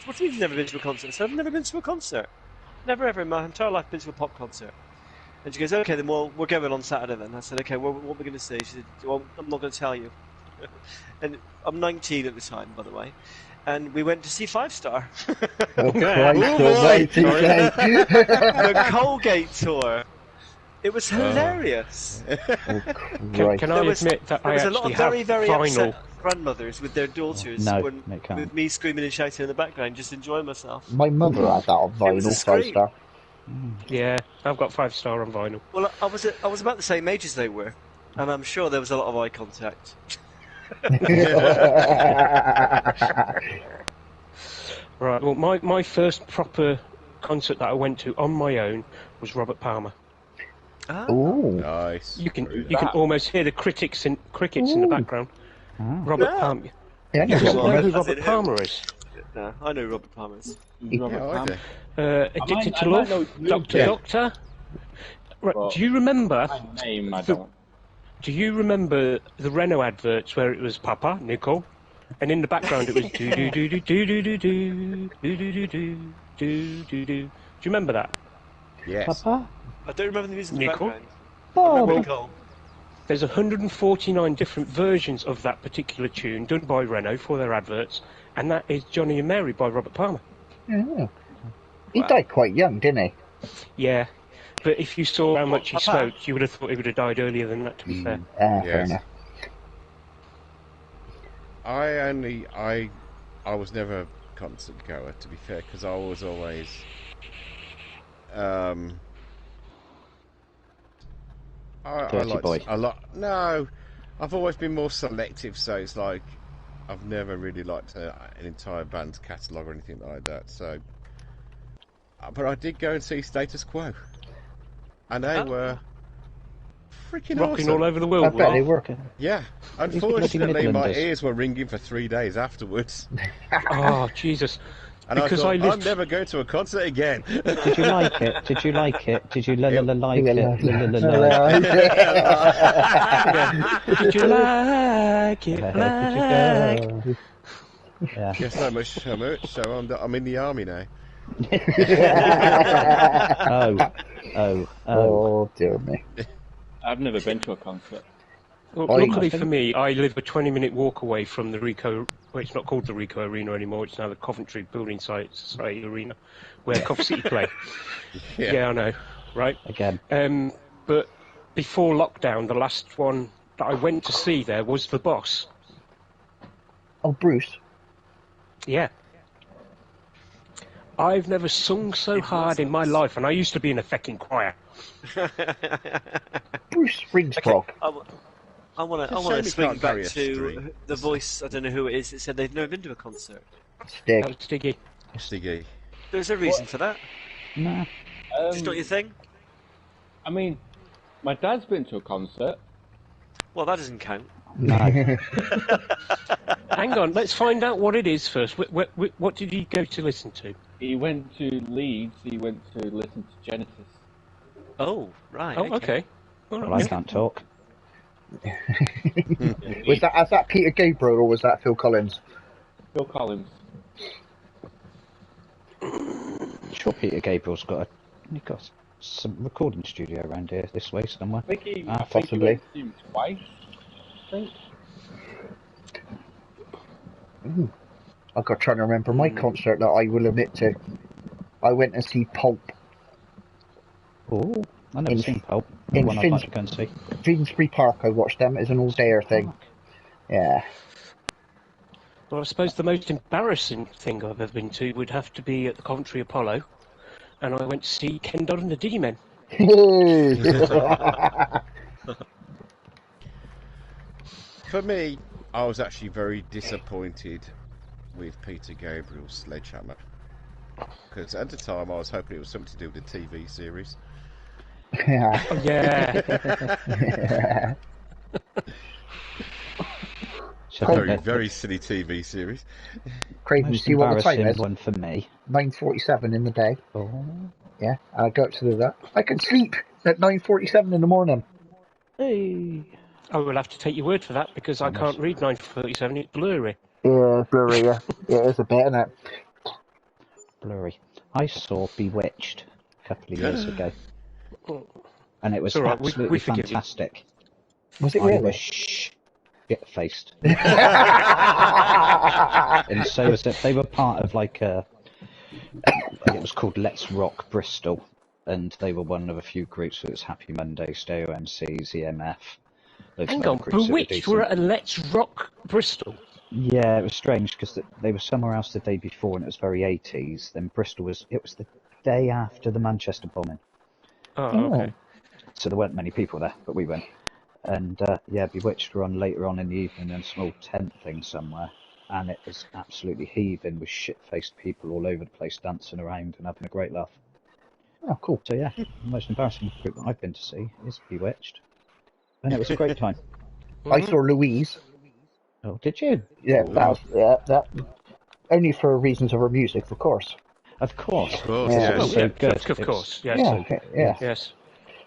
So, what do you mean you've never been to a concert? I said, "I've never been to a concert. Never ever in my entire life been to a pop concert." And she goes, "Okay, then we're going on Saturday then." I said, "Okay, what are we going to see?" She said, "Well, I'm not going to tell you." And I'm 19 at the time, by the way. And we went to see Five Star. Oh Christ almighty. The Colgate tour. It was hilarious. Can I admit that There I was a lot actually of very, have very vinyl? upset grandmothers with their daughters, No, they can't. with me screaming and shouting in the background, just enjoying myself. My mother had that on It was a vinyl, 5 scream. star. Yeah, I've got 5 star on vinyl. Well, I was about the same age as they were, and I'm sure there was a lot of eye contact. Right. Well, my first proper concert that I went to on my own was Robert Palmer. Ooh. Nice. You can almost hear the crickets in the background. Robert Palmer. Yeah, You no, don't know Robert. who As in Robert who? Palmer is? No, I know Robert Palmer's. Robert Yeah, I Palmer. do. Addicted I to might know Love, his Doctor name. Doctor. Right. But- Do you remember? My name, I don't. Do you remember the Renault adverts where it was Papa Nicole, and in the background it was do do do do do do do do do do do do do do do. Do you remember that? Yes. Papa? I don't remember the music in the Nickel? background. I remember Oh, Nicole. There's 149 different versions of that particular tune done by Renault for their adverts, and that is Johnny and Mary by Robert Palmer. Yeah. He died quite young, didn't he? Yeah, but if you saw how much he Papa? smoked, you would have thought he would have died earlier than that, to be fair. Fair Yes. enough. I was never a concert goer, to be fair, because I was always I Dirty like boy. a lot. No, I've always been more selective, so it's like I've never really liked an entire band's catalogue or anything like that. So, but I did go and see Status Quo, and they were freaking Rocking awesome. all over the I world. bet they were. Yeah, bloody unfortunately, my Midlanders. ears were ringing for 3 days afterwards, Oh, Jesus. and Because I I thought, lived... I'm never going to a concert again. Did you like it? Did you like it? Did you like it? Did you like it? Like... Yeah. Yes, so much. So I'm in the army now. Oh, dear me. I've never been to a concert. Well, I- luckily for me, I live a 20-minute walk away from the Rico... Well, it's not called the Rico Arena anymore. It's now the Coventry Building Society Arena, where Coventry City play. Yeah, I know, right? Again. But before lockdown, the last one that I went to see there was The Boss. Oh, Bruce. Yeah. I've never sung so hard in my life, and I used to be in a fecking choir. Bruce Springsteen. I want It's a to shame swing can't back carry a to string. the voice. I don't know who it is. It said they've never been to a concert. Stick. That was Stiggy. Stiggy. There's a reason for that. Nah. Just not your thing. I mean, my dad's been to a concert. Well, that doesn't count. No. Hang on, let's find out what it is first. What did you go to listen to? He went to Leeds. He went to listen to Genesis. Oh, right. Oh, okay. All Well, right. I can't talk. Was that Peter Gabriel or was that Phil Collins? Phil Collins. Sure, Peter Gabriel's got some recording studio around here this way somewhere. I think he Possibly. went to him twice. I think. I've got trying to remember my concert that I will admit to. I went to see Pulp Oh, I've never In- seen Pulp. in One I'd like to go and see. Finsbury Park. I watched them as an all-dayer thing. Yeah. Well, I suppose the most embarrassing thing I've ever been to would have to be at the Coventry Apollo, and I went to see Ken Dodd and the Diddy Men. For me, I was actually very disappointed with Peter Gabriel's Sledgehammer. Because at the time I was hoping it was something to do with the TV series. Yeah. Oh, yeah. Very, very silly TV series. Craven, Most see what the time embarrassing is? one for me. 9:47 in the day. Oh. Yeah, and I go up to do that. I can sleep at 9:47 in the morning. Hey. I will have to take your word for that because I can't read 9:37. It's blurry. Yeah, blurry. Yeah, it is a bit, isn't it? Blurry. I saw Bewitched a couple of years ago, and it was It's all right, we absolutely forgive you. fantastic. Was it I really? was shit-faced. And so was it. They were part of like a... it was called Let's Rock Bristol, and they were one of a few groups. So it was Happy Monday, Stereo MCs, EMF. loads of Hang other on, groups that were Bewitched were decent. at a Let's Rock Bristol. Yeah, it was strange because they were somewhere else the day before, and it was very 80s. Then Bristol was the day after the Manchester bombing, Oh, okay. so there weren't many people there, but we went. And yeah, Bewitched were on later on in the evening in a small tent thing somewhere, and it was absolutely heaving with shit-faced people all over the place dancing around and having a great laugh. Oh, cool. So yeah, the most embarrassing group that I've been to see is Bewitched, and it was a great time. I saw Louise. Oh, did you? Yeah, that only for reasons of her music, of course. Of course. Of course, Yeah. yeah. Oh, So yeah, good. of It was- course. Yes. Yeah, yeah. Yes.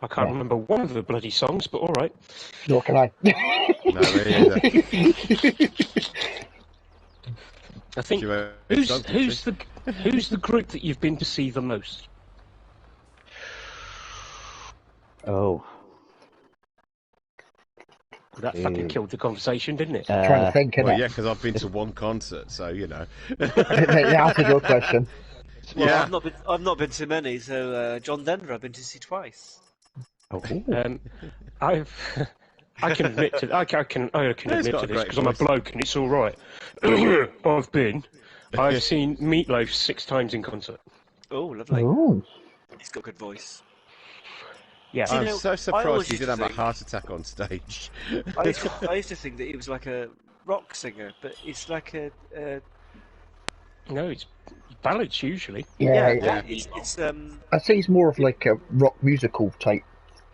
I can't Yeah. remember one of the bloody songs, but all right. Nor can I. No, me either. I think Do you know who's something? who's the group that you've been to see the most? Oh. That fucking killed the conversation, didn't it? Trying to think, Well, innit? yeah, because I've been to one concert, so you know. Yeah, answer your question. Well, Yeah. I've not been to many. So John Denver, I've been to see twice. Oh. I can admit to I can admit got to a this great because I'm a voice. bloke and it's all right. I've seen Meatloaf 6 times in concert. Oh, lovely. Ooh. He's got a good voice. Yeah, See, I'm so I always surprised he used didn't to have a think- heart attack on stage. I used to think that he was like a rock singer, but it's like a No, it's ballads usually. Yeah. it's I'd say he's more of like a rock musical type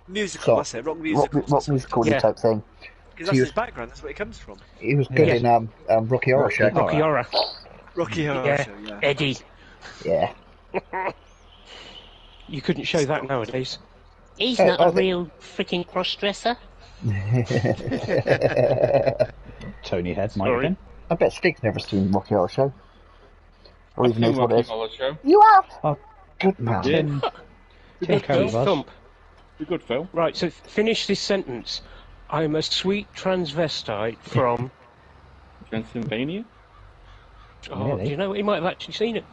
musical. song. That's it. Rock musicals. Rock musical Yeah. type thing. Because So that's his background. That's where it comes from. he was good Yeah. in Rocky Horror Show. Horror. Rocky Horror. Rocky Horror Yeah. Show. Yeah. Eddie. Yeah. You couldn't show that nowadays. He's Oh, not oh, a they- real freaking cross-dresser. Tony Head might Sorry. have been. I bet Stig's never seen Rocky Horror Show. Or I've even seen knows what it Rocky is. Horror Show. You have? Oh, Good man. Yeah. Tim Good Curry film. was. Thump. A good film. Right, so finish this sentence. I'm a sweet transvestite from... Transylvania. Oh, Really? do you know, he might have actually seen it.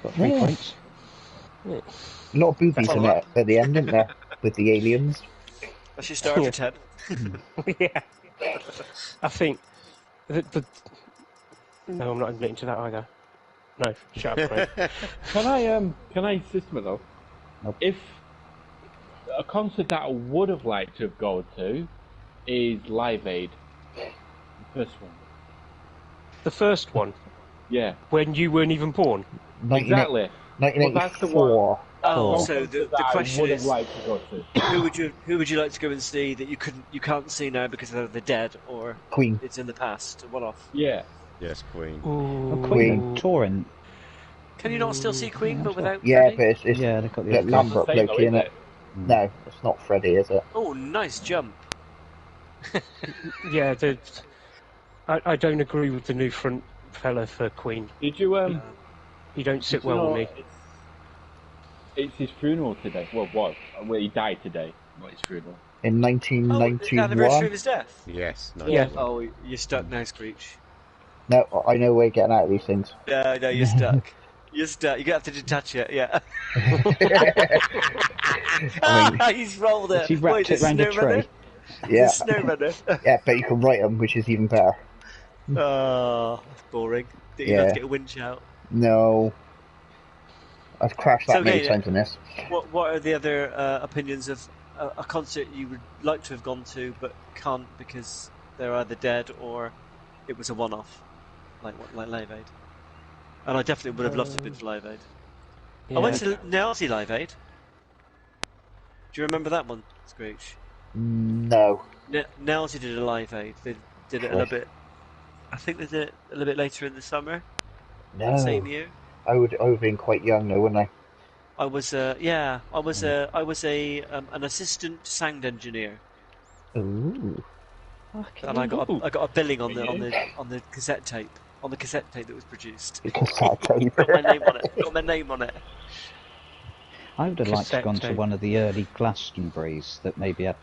Got 3 Yeah. points. A lot of boobies in it at the end, isn't there? With the aliens. That's your star Yeah. for 10. Yeah. I think... No, I'm not admitting to that either. No, shut up, Craig. Can I insist though? Nope. If a concert that I would have liked to have gone to is Live Aid, the first one. The first one, Yeah, when you weren't even born. exactly. Well, that's the one. 1984. Oh, Cool. so the That question I would have is, liked to go to. who would you like to go and see that you can't see now because they're dead or Queen. it's in the past? One off. Yeah, Yes, Queen. Oh, Ooh. Queen touring. Can you not still see Queen but without? Yeah, Freddie? but it's Yeah, they've got the that other Lambert Same though, bloke in isn't it. No, it's not Freddie, is it? Oh, nice jump. Yeah, I don't agree with the new front fella for Queen. Did you He don't sit did you well know with me. It's his funeral today. Well, he died today. Not his funeral. In Oh, it's the anniversary of 1991. his death. Yes. No, Yeah. Oh, you're stuck now, Screech. No, I know we're getting out of these things. No, you're stuck. You're stuck. You're gonna have to detach it. Yeah. He's rolled it. Has he wrapped Wait, it the round a snowrunner? tree? Yeah. The snowrunner. Yeah, but you can write them, which is even better. Oh, that's boring. Did you Yeah. have to get a winch out? No. I've crashed that So, many yeah, times in this. What are the other opinions of a concert you would like to have gone to but can't because they're either dead or it was a one-off, like Live Aid? And I definitely would have loved to have been to Live Aid. I went to Nazi Live Aid. Do you remember that one, Screech? No. Nazi did a Live Aid. They did it a little bit. I think they did it a little bit later in the summer, No. same year. I would have been quite young though, wouldn't I? I was an assistant sound engineer, Ooh. and I got a billing on the cassette tape that was produced. Cassette tape. Got my name on it. Got my name on it. I would have liked to Cassette have gone to tape. one of the early Glastonburys that maybe had.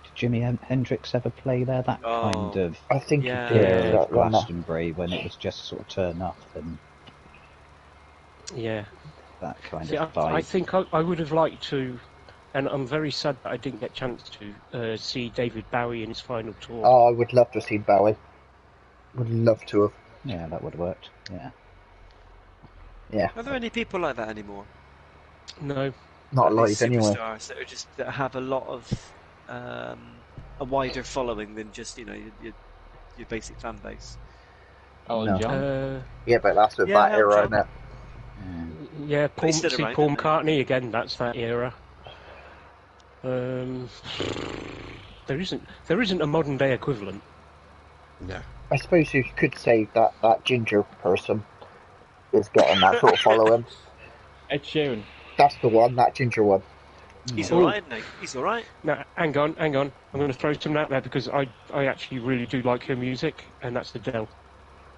Did Jimi Hendrix ever play there? That Oh. kind of I think Yeah. you did. era that of one. Glastonbury when it was just sort of turn up and Yeah. that kind See, of I vibe. think I would have liked to, and I'm very sad that I didn't get a chance to see David Bowie in his final tour. Oh, I would love to see Bowie. Would love to have. Yeah, that would have worked. Yeah. Yeah. Are there any people like that anymore? No. Not Like these live anyway. Superstars that have a lot of a wider following than just your basic fan base. Elton No. John. Yeah, but that's with Yeah, that era, John. isn't it? Yeah, Paul, he's still see around, Paul isn't he? McCartney again. That's that era. There isn't a modern day equivalent. No. I suppose you could say that ginger person is getting that sort of following. Ed Sheeran. That's the one, that ginger one. He's Ooh. alright, isn't he? He's alright. Now, hang on. I'm going to throw some out there because I actually really do like her music, and that's Adele.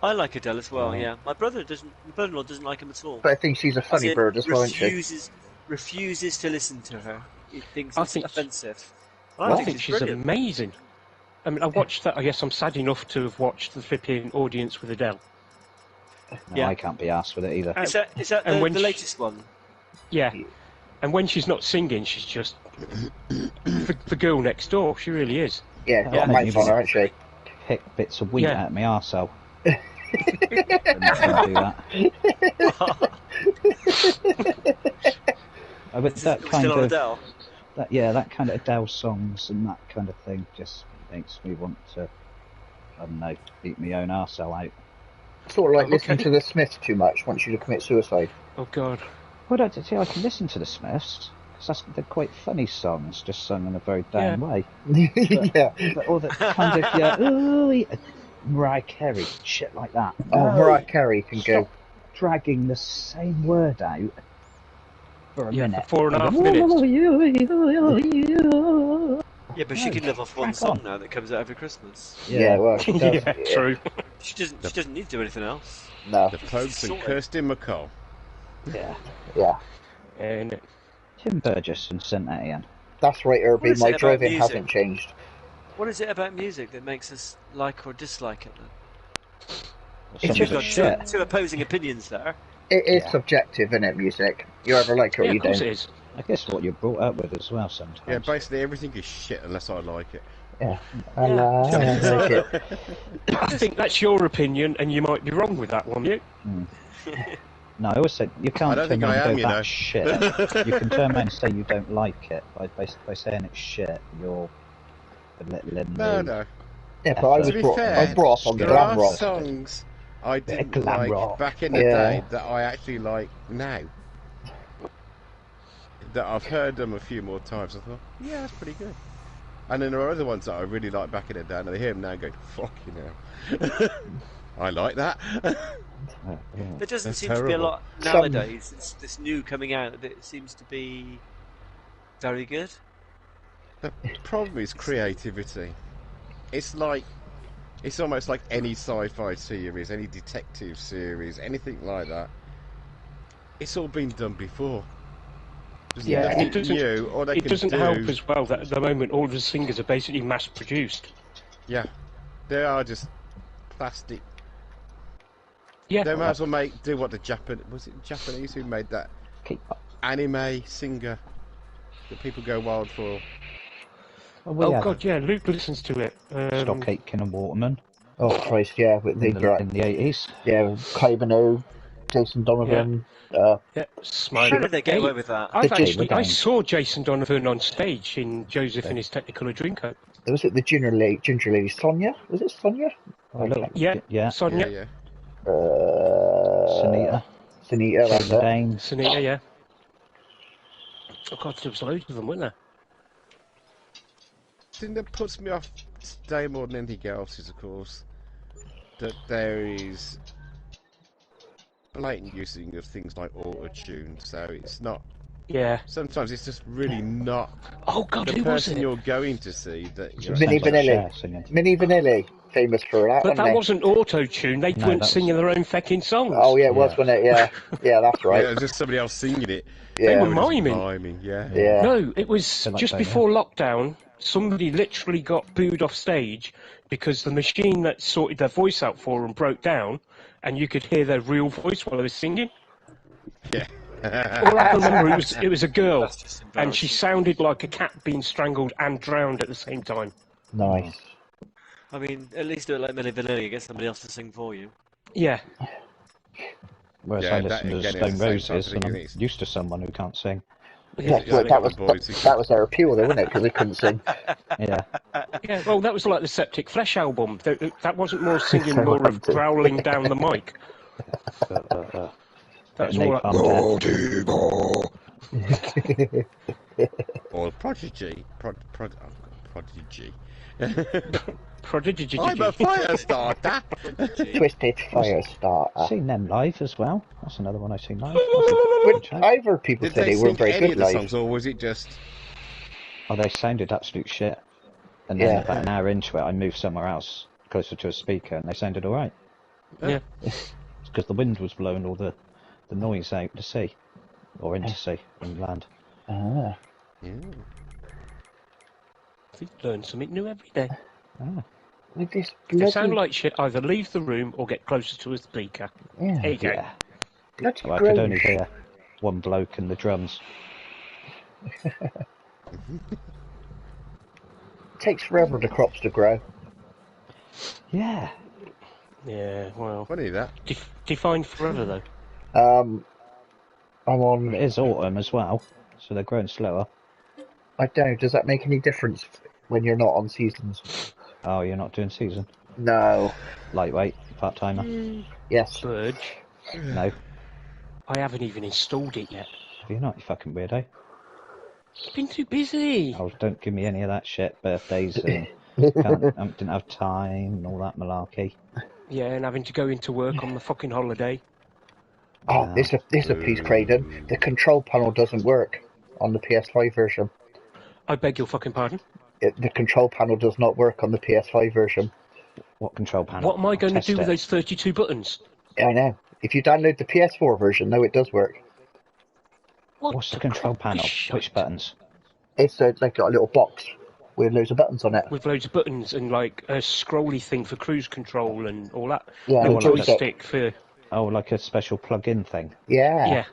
I like Adele as well. Yeah, my brother-in-law doesn't like him at all. But I think she's a funny bird as well, isn't she? Refuses to listen to her. He thinks I it's think- offensive. I think she's brilliant. amazing. I mean, I watched that. I guess I'm sad enough to have watched the flipping audience with Adele. No, Yeah. I can't be arsed with it either. Is that And when the she- latest one? Yeah. And when she's not singing, she's just the girl next door. She really is. Yeah, Yeah, got I a mean, mouth on her, hasn't she? Pick bits of wheat Yeah. out of my arsehole. Don't do that. But that kind Still on of Adele. that kind of Adele songs and that kind of thing just makes me want to I don't know, eat my own arsehole out. Sort of like Oh, listening okay. to the Smiths too much wants you to commit suicide. Oh God. Well, I see, I can listen to the Smiths, because they're quite funny songs, just sung in a very down way. Yeah. But all that kind of, yeah, ooh, Mariah Carey, shit like that. Oh, No, Mariah Carey can stop go. dragging the same word out for a Yeah, minute. for 4.5 minutes. Yeah, but she No, can live off one crack song on. now that comes out every Christmas. Yeah, well, she does. Yeah, true. She doesn't need to do anything else. No. The Pogues and Sorted. Kirsty McCall. Yeah. Yeah. And Tim Burgess and St. Etienne. That's right, Irby. is My it about driving music? hasn't changed. What is it about music that makes us like or dislike it then? It's Some You've of just it's got shit. two opposing opinions there. It is Yeah. subjective, isn't it, music? You either like it or yeah, you of course don't. it is. I guess what you're brought up with as well sometimes. Yeah, basically everything is shit unless I like it. Yeah. I Yeah. like it. I think that's your opinion, and you might be wrong with that one. You? No, I always say you can't I don't turn think around I am, and you go, know. that's shit. You can turn around and say you don't like it by saying it's shit. You're belittling No, the no. Yeah, but I To was be brought, I fair, was brought up on there glam are rock. songs I didn't glam like rock. back in the Yeah. day that I actually like now. That I've heard them a few more times. I thought, yeah, that's pretty good. And then there are other ones that I really liked back in the day, and I hear them now and go, fucking hell. I like that. There doesn't That's seem to be a terrible. lot nowadays. It's this new coming out that seems to be very good. The problem is creativity. It's almost like any sci-fi series, any detective series, anything like that. It's all been done before. There's Yeah. And nothing new. All they it can doesn't do. help as well that at the moment all the singers are basically mass-produced. Yeah, they are just plastic. Yeah, They might as well do what the Japanese who made that Keep up. anime singer that people go wild for. Well, we oh had God, yeah. Luke listens to it. Stock Aitken and Waterman Oh Christ, yeah, but they in the 80s. yeah, Kyvan, Jason Donovan. How Smiling. did they get away with that? I've They just- actually, They were I down. saw Jason Donovan on stage in Joseph and his Technicolor Dreamcoat. Was it the ginger lady Sonia? Was it Sonia? Oh, a little, Yeah, yeah. Sonia, Yeah. Sunita, Sunita, that's Shane it. Dane. Sunita, yeah. Oh God, there was loads of them, weren't there? The thing that puts me off today more than anything else is, of course, that there is blatant using of things like auto-tune. So it's not. Yeah. Sometimes it's just really not Oh God, the who was person it? you're going to see. That you're Minnie Sounds like Vanilli. Cher singing. Minnie Vanilli, famous for that, But that wasn't wasn't auto-tune. They No, weren't that was- singing their own fucking songs. they? Oh yeah, it was, Yeah. wasn't it? Yeah, yeah, that's Yeah, right. it was just somebody else singing it. They Yeah, were just miming. Yeah. yeah. No, it was They're like just that, before lockdown. Somebody literally got booed off stage because the machine that sorted their voice out for them broke down, and you could hear their real voice while they were singing. Yeah. All I can remember it was a girl, That's just and she embarrassing. sounded like a cat being strangled and drowned at the same time. Nice. I mean, at least do it like Milli Vanilli, get somebody else to sing for you. Yeah, Whereas Yeah, I that listen to again is Stone the same type Roses, of and thing, I'm isn't it? used to someone who can't sing. Yeah, Yeah, well, they that got was the boys who- that was their appeal, though, wasn't it? Because they couldn't sing. Yeah. yeah. Well, that was like the Septic Flesh album. That wasn't more singing, So more of empty. growling down the mic. That was more like. Or Prodigy. Prodigy. Prodigy. I'm a fire starter. Twisted Fire Starter. Seen them live as well. That's another one I've seen live. Which I've heard people Did say they they weren't sing very any good of the live. songs, or was it just? Oh, they sounded absolute shit. And then Yeah. about an hour into it, I moved somewhere else, closer to a speaker, and they sounded all right. Yeah. It's because the wind was blowing all the noise out to sea, or into sea, inland. Ah. Yeah. You learn something new every day. Ah. With this If they sound bloody, like shit, either leave the room or get closer to a speaker. yeah, There you go. Yeah. bloody Well, I could only grunge. hear one bloke and the drums. Takes forever the crops to grow. Yeah. Yeah, well. Funny that. Define forever, though. I'm But on. it is autumn as well, so they're growing slower. I don't know. Does that make any difference when you're not on seasons? Oh, you're not doing season? No. Lightweight, part-timer. Yes. Burge. No. I haven't even installed it yet. Have you not, you fucking weirdo? I've been too busy. Oh, don't give me any of that shit. Birthdays and didn't have time and all that malarkey. Yeah, and having to go into work on the fucking holiday. Oh, this is a piece, Craden. The control panel doesn't work on the PS5 version. I beg your fucking pardon? The control panel does not work on the PS5 version. What control panel? What am I going to Test do with it. those 32 buttons? I know. If you download the PS4 version, no, it does work. What's the control panel? Which buttons? It's like got a little box with loads of buttons on it. With loads of buttons and like a scrolly thing for cruise control and all that. Yeah, Little the joystick. joystick for... Oh, like a special plug-in thing. Yeah.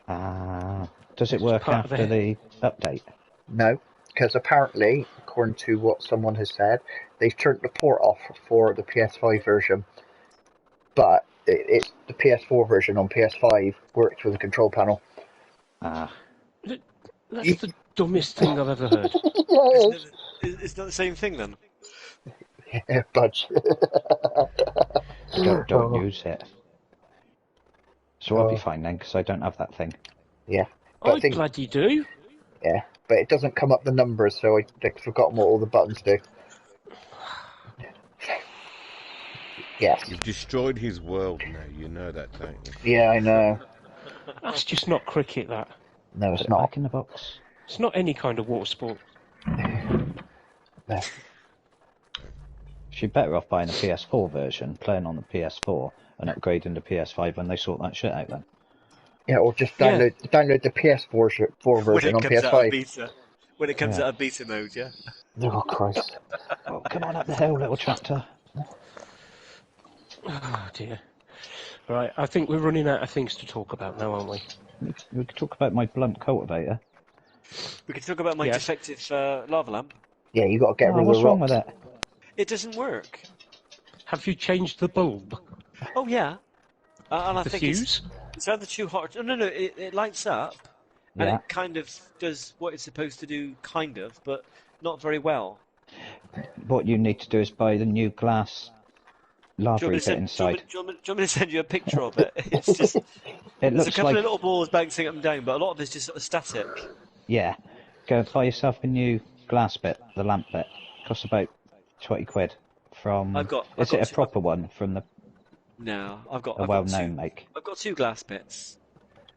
Yeah. Does it work part of after it. the update? No, because apparently, according to what someone has said, they've turned the port off for the PS5 version. But it's the PS4 version on PS5 works with the control panel. Ah. That's the dumbest thing I've ever heard. It's not the same thing then. Yeah, budge. Don't use it. So I'll be fine then, because I don't have that thing. Yeah. But I bloody do. Yeah, but it doesn't come up the numbers, so I've forgotten what all the buttons do. Yes. You've destroyed his world now, you know that, don't you? Yeah, I know. That's just not cricket, that. No, it's Put it not. back in the box. It's not any kind of water sport. No. She'd better off buying the PS4 version, playing on the PS4, and upgrading to PS5 when they sort that shit out then. Yeah, or just download the PS4 version on PS5. Beta. When it comes out of beta mode, yeah. Oh, Christ. Oh, come on up the hill, little tractor. Oh, dear. Right, I think we're running out of things to talk about now, aren't we? We could talk about my blunt cultivator. We can talk about my defective lava lamp. Yeah, you got to get rid of What's the wrong rocks. with it? It doesn't work. Have you changed the bulb? Oh yeah. And I The think fuse? it's either too hot. No. It lights up, and Yeah. it kind of does what it's supposed to do, kind of, but not very well. What you need to do is buy the new glass lava bit inside. Do you want me to send you a picture of it? It's just It there's a looks couple like... of little balls bouncing up and down, but a lot of it's just sort of static. Yeah. Go buy yourself a new glass bit, the lamp bit. Costs about 20 quid from... I've got it a two- proper one from the No, I've got a well-known make? I've got two glass bits,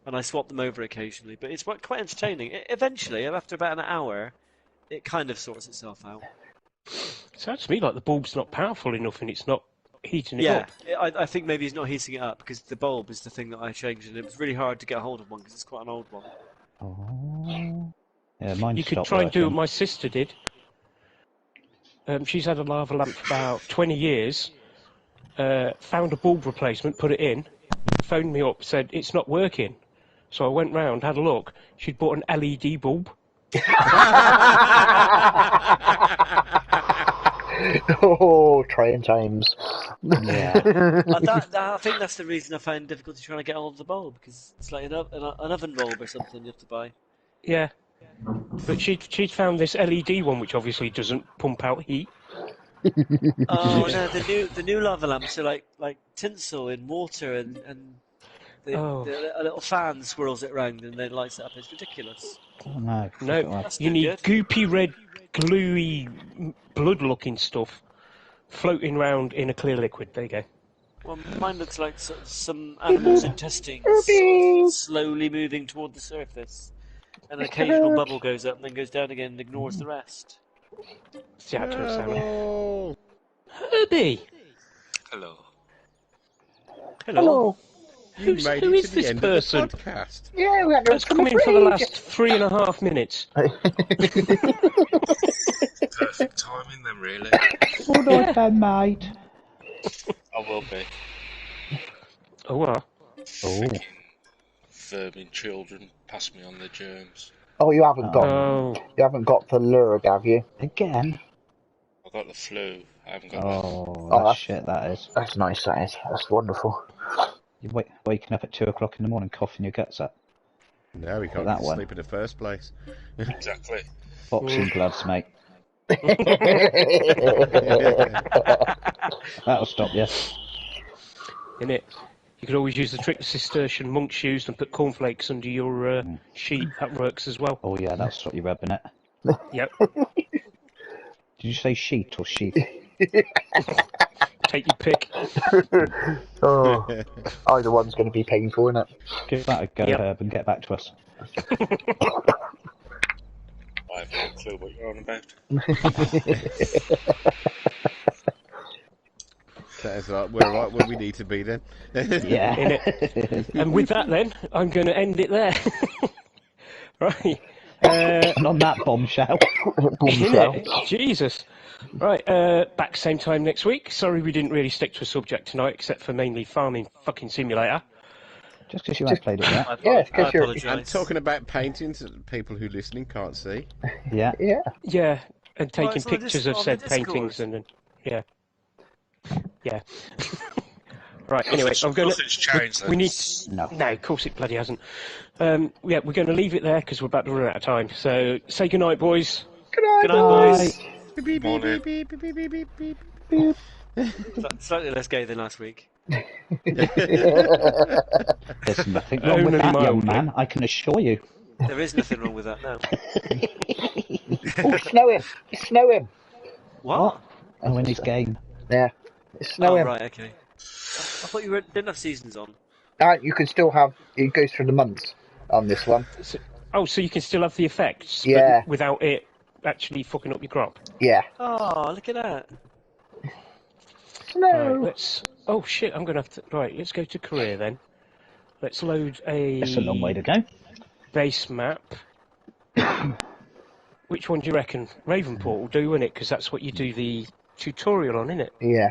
and I swap them over occasionally. But it's quite entertaining. Eventually, after about an hour, it kind of sorts itself out. Sounds to me like the bulb's not powerful enough and it's not heating it up. I think maybe he's not heating it up because the bulb is the thing that I changed, and it was really hard to get a hold of one because it's quite an old one. Oh. Yeah, mine You could stopped try and do what working. my sister did. She's had a lava lamp for about 20 years. Found a bulb replacement, put it in, phoned me up, said it's not working. So I went round, had a look. She'd bought an LED bulb. Oh, trying times. Yeah. I think that's the reason I find difficulty trying to get hold of the bulb because it's like an oven bulb or something you have to buy. Yeah. But she'd found this LED one, which obviously doesn't pump out heat. Oh no, the new lava lamps are like tinsel in water and a little fan swirls it around and then lights it up. It's ridiculous. Oh, no. No, That's you no need good. goopy red, gluey, blood-looking stuff floating around in a clear liquid. There you go. Well, mine looks like some animal's intestines sort of slowly moving toward the surface. An occasional bubble goes up and then goes down again and ignores the rest. It's the outro sound. Oh, Herbie! Hello. Hello. you Who made is it to the this end person? of the podcast. Yeah, we had no That's come in for the last 3.5 minutes. Perfect timing then, really. What I done, mate? I will be. Oh, what? Freaking vermin children pass me on the germs. Oh, you haven't got the lurg, have you? Again? I've got the flu. I haven't got Oh, Oh, that's shit, that is. That's nice, that is. That's wonderful. You're waking up at 2 o'clock in the morning coughing your guts up. No, we can't that get one. sleep in the first place. exactly. Boxing gloves, mate. That'll stop you. Innit? You could always use the trick the Cistercian monks used and put cornflakes under your sheet. That works as well. Oh yeah, that'll stop you rubbing it. Yep. Did you say sheet or sheep? Take your pick. Oh, either one's going to be painful, isn't it? Give that a go, Yep. Herb, and get back to us. I have no clue what you're on about. That's right. We're right where we need to be then. Yeah. Innit? And with that, then, I'm going to end it there. Right. And on that bombshell. Bombshell. Innit? Jesus. Right, back same time next week. Sorry we didn't really stick to a subject tonight, except for mainly farming fucking simulator. Just because you haven't played it yet. Yeah, it's 'cause I you're- apologise. And talking about paintings that people who listening can't see. Yeah. Yeah. Yeah, and taking it's on the pictures Dis- of on said the Discord. paintings and then, yeah. Yeah. Right, anyway, I'm going Nothing's changed. We then. need... No. No, of course it bloody hasn't. Yeah, we're going to leave it there because we're about to run out of time. So, say goodnight, boys. Good night, Good night, boys. Beep, beep, Morning. beep, beep, beep, beep, beep, beep. Slightly less gay than last week. There's nothing wrong with Only that, young mildly. man, I can assure you. There is nothing wrong with that now. Oh, snowing! It's snowing! What? Oh, in his game. Yeah, it's Oh, snowing. right, okay. I thought you didn't have seasons on. You can still have. It goes through the months on this one. So you can still have the effects, Yeah. but without it actually fucking up your crop. Yeah. Oh, look at that. Snow. Right, let's... Oh, shit, I'm going to have to... Right, let's go to career, then. Let's load a... That's a long way to go. Base map. Which one do you reckon? Ravenport will do, won't it? Because that's what you do the tutorial on, innit? Yeah.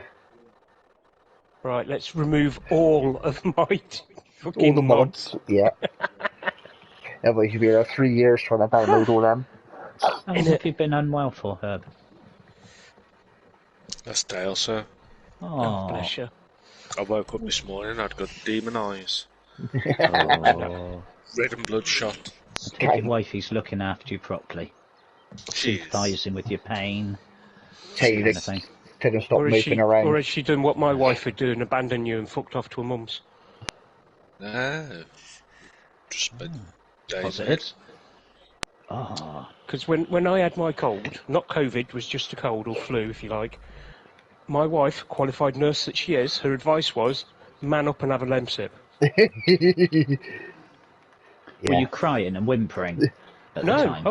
Right, let's remove all of my All fucking the mods. Yeah. Otherwise, you'll be there 3 years trying to download all them. How long have you been unwell for, Herb? That's Dale, sir. Oh, bless you. I woke up this morning, I'd got demon eyes. Oh. Red and bloodshot. I think your wifey's looking after you properly. Jeez. Sympathising with your pain. Tell you Kind to of thing. tell them stop Or moping around. has she done what my wife would do and abandoned you and fucked off to her mum's? No. Just spent days. Positives. Ah. Because when I had my cold, not COVID, was just a cold or flu, if you like, my wife, qualified nurse that she is, her advice was, man up and have a Lemsip. Were you crying and whimpering at the No, time?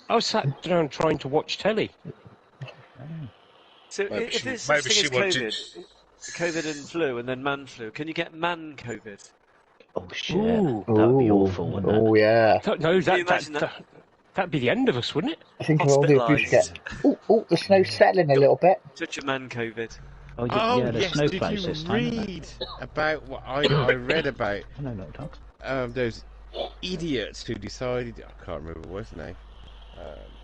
I was sat down trying to watch telly. So Maybe if she- there's maybe such thing she as wanted- COVID and flu and then man flu, can you get man COVID? Oh shit. Ooh. That'd be Ooh. awful, wouldn't it? Oh, yeah. No, Can you imagine that? that'd be the end of us, wouldn't it? I think of all the abuse you get. Oh, the snow's settling a little bit. Such a man COVID. Oh, Oh, yeah, there's yes, snow did clouds you this time. isn't there? read about what I read about Hello, little dog. those idiots who decided, I can't remember what his name,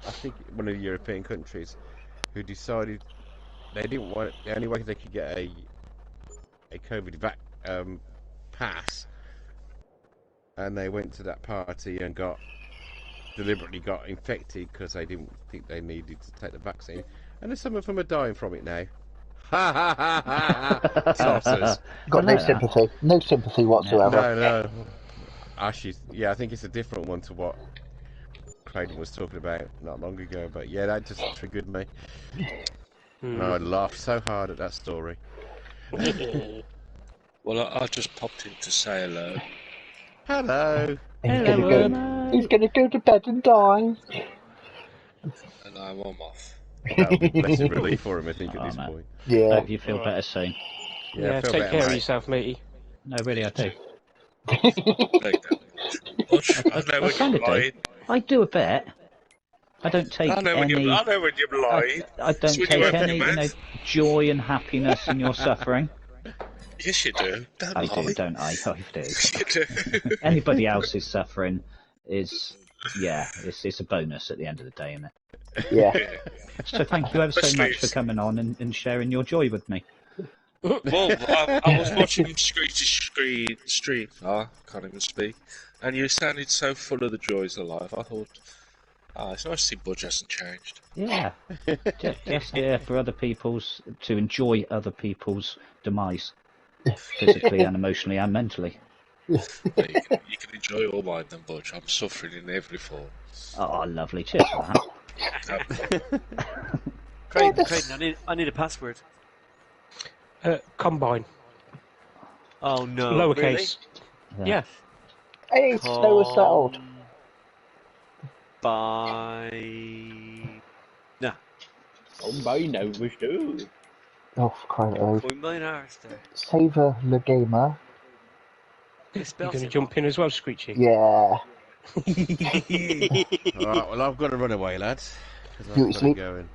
I think one of the European countries, who decided the only way they could get a COVID pass, and they went to that party and deliberately got infected because they didn't think they needed to take the vaccine, and some of them are dying from it now. Ha ha ha ha ha! Tossers. Got no sympathy. No sympathy whatsoever. No. Actually, yeah, I think it's a different one to what Clayton was talking about not long ago. But yeah, that just triggered me. And I laughed so hard at that story. Well, I just popped in to say hello. Hello. He's gonna go to bed and die. And I'm off. That would be blessed relief for him, I think, at this man. point. Yeah. Hope you feel better soon. Yeah, feel take better, care of mate. yourself, matey. No, really, I do. Take that much. I know I when kind you're of do. lying. I do a bit. I don't take I know when any. you're lying. I don't It's when take you open any, your mouth. joy and happiness in your suffering. Yes, you do. Don't I lie. do, don't I? I do. Yes, you do. Anybody else's suffering is, it's a bonus at the end of the day, isn't it? Yeah. So thank you ever so Especially much for coming on and sharing your joy with me. Well, I was watching Screech's stream. I can't even speak. And you sounded so full of the joys of life. I thought, It's nice to see Budge hasn't changed. Yeah, just there for other people's to enjoy other people's demise, physically and emotionally and mentally. Yeah, you can enjoy all mine then, Budge. I'm suffering in every form. Oh, lovely! Cheers for that. Creighton, I need a password. Combine. Oh no! Lowercase. Really? Yeah. Hey, snow is settled. No. Combine over too. Oh, for crying out loud. Combine ours there. Saver the gamer. Who spells You're going to it jump in as well, Screechy? Yeah. Alright, well, I've got to run away, lads. Because You I've got to sleep? go in.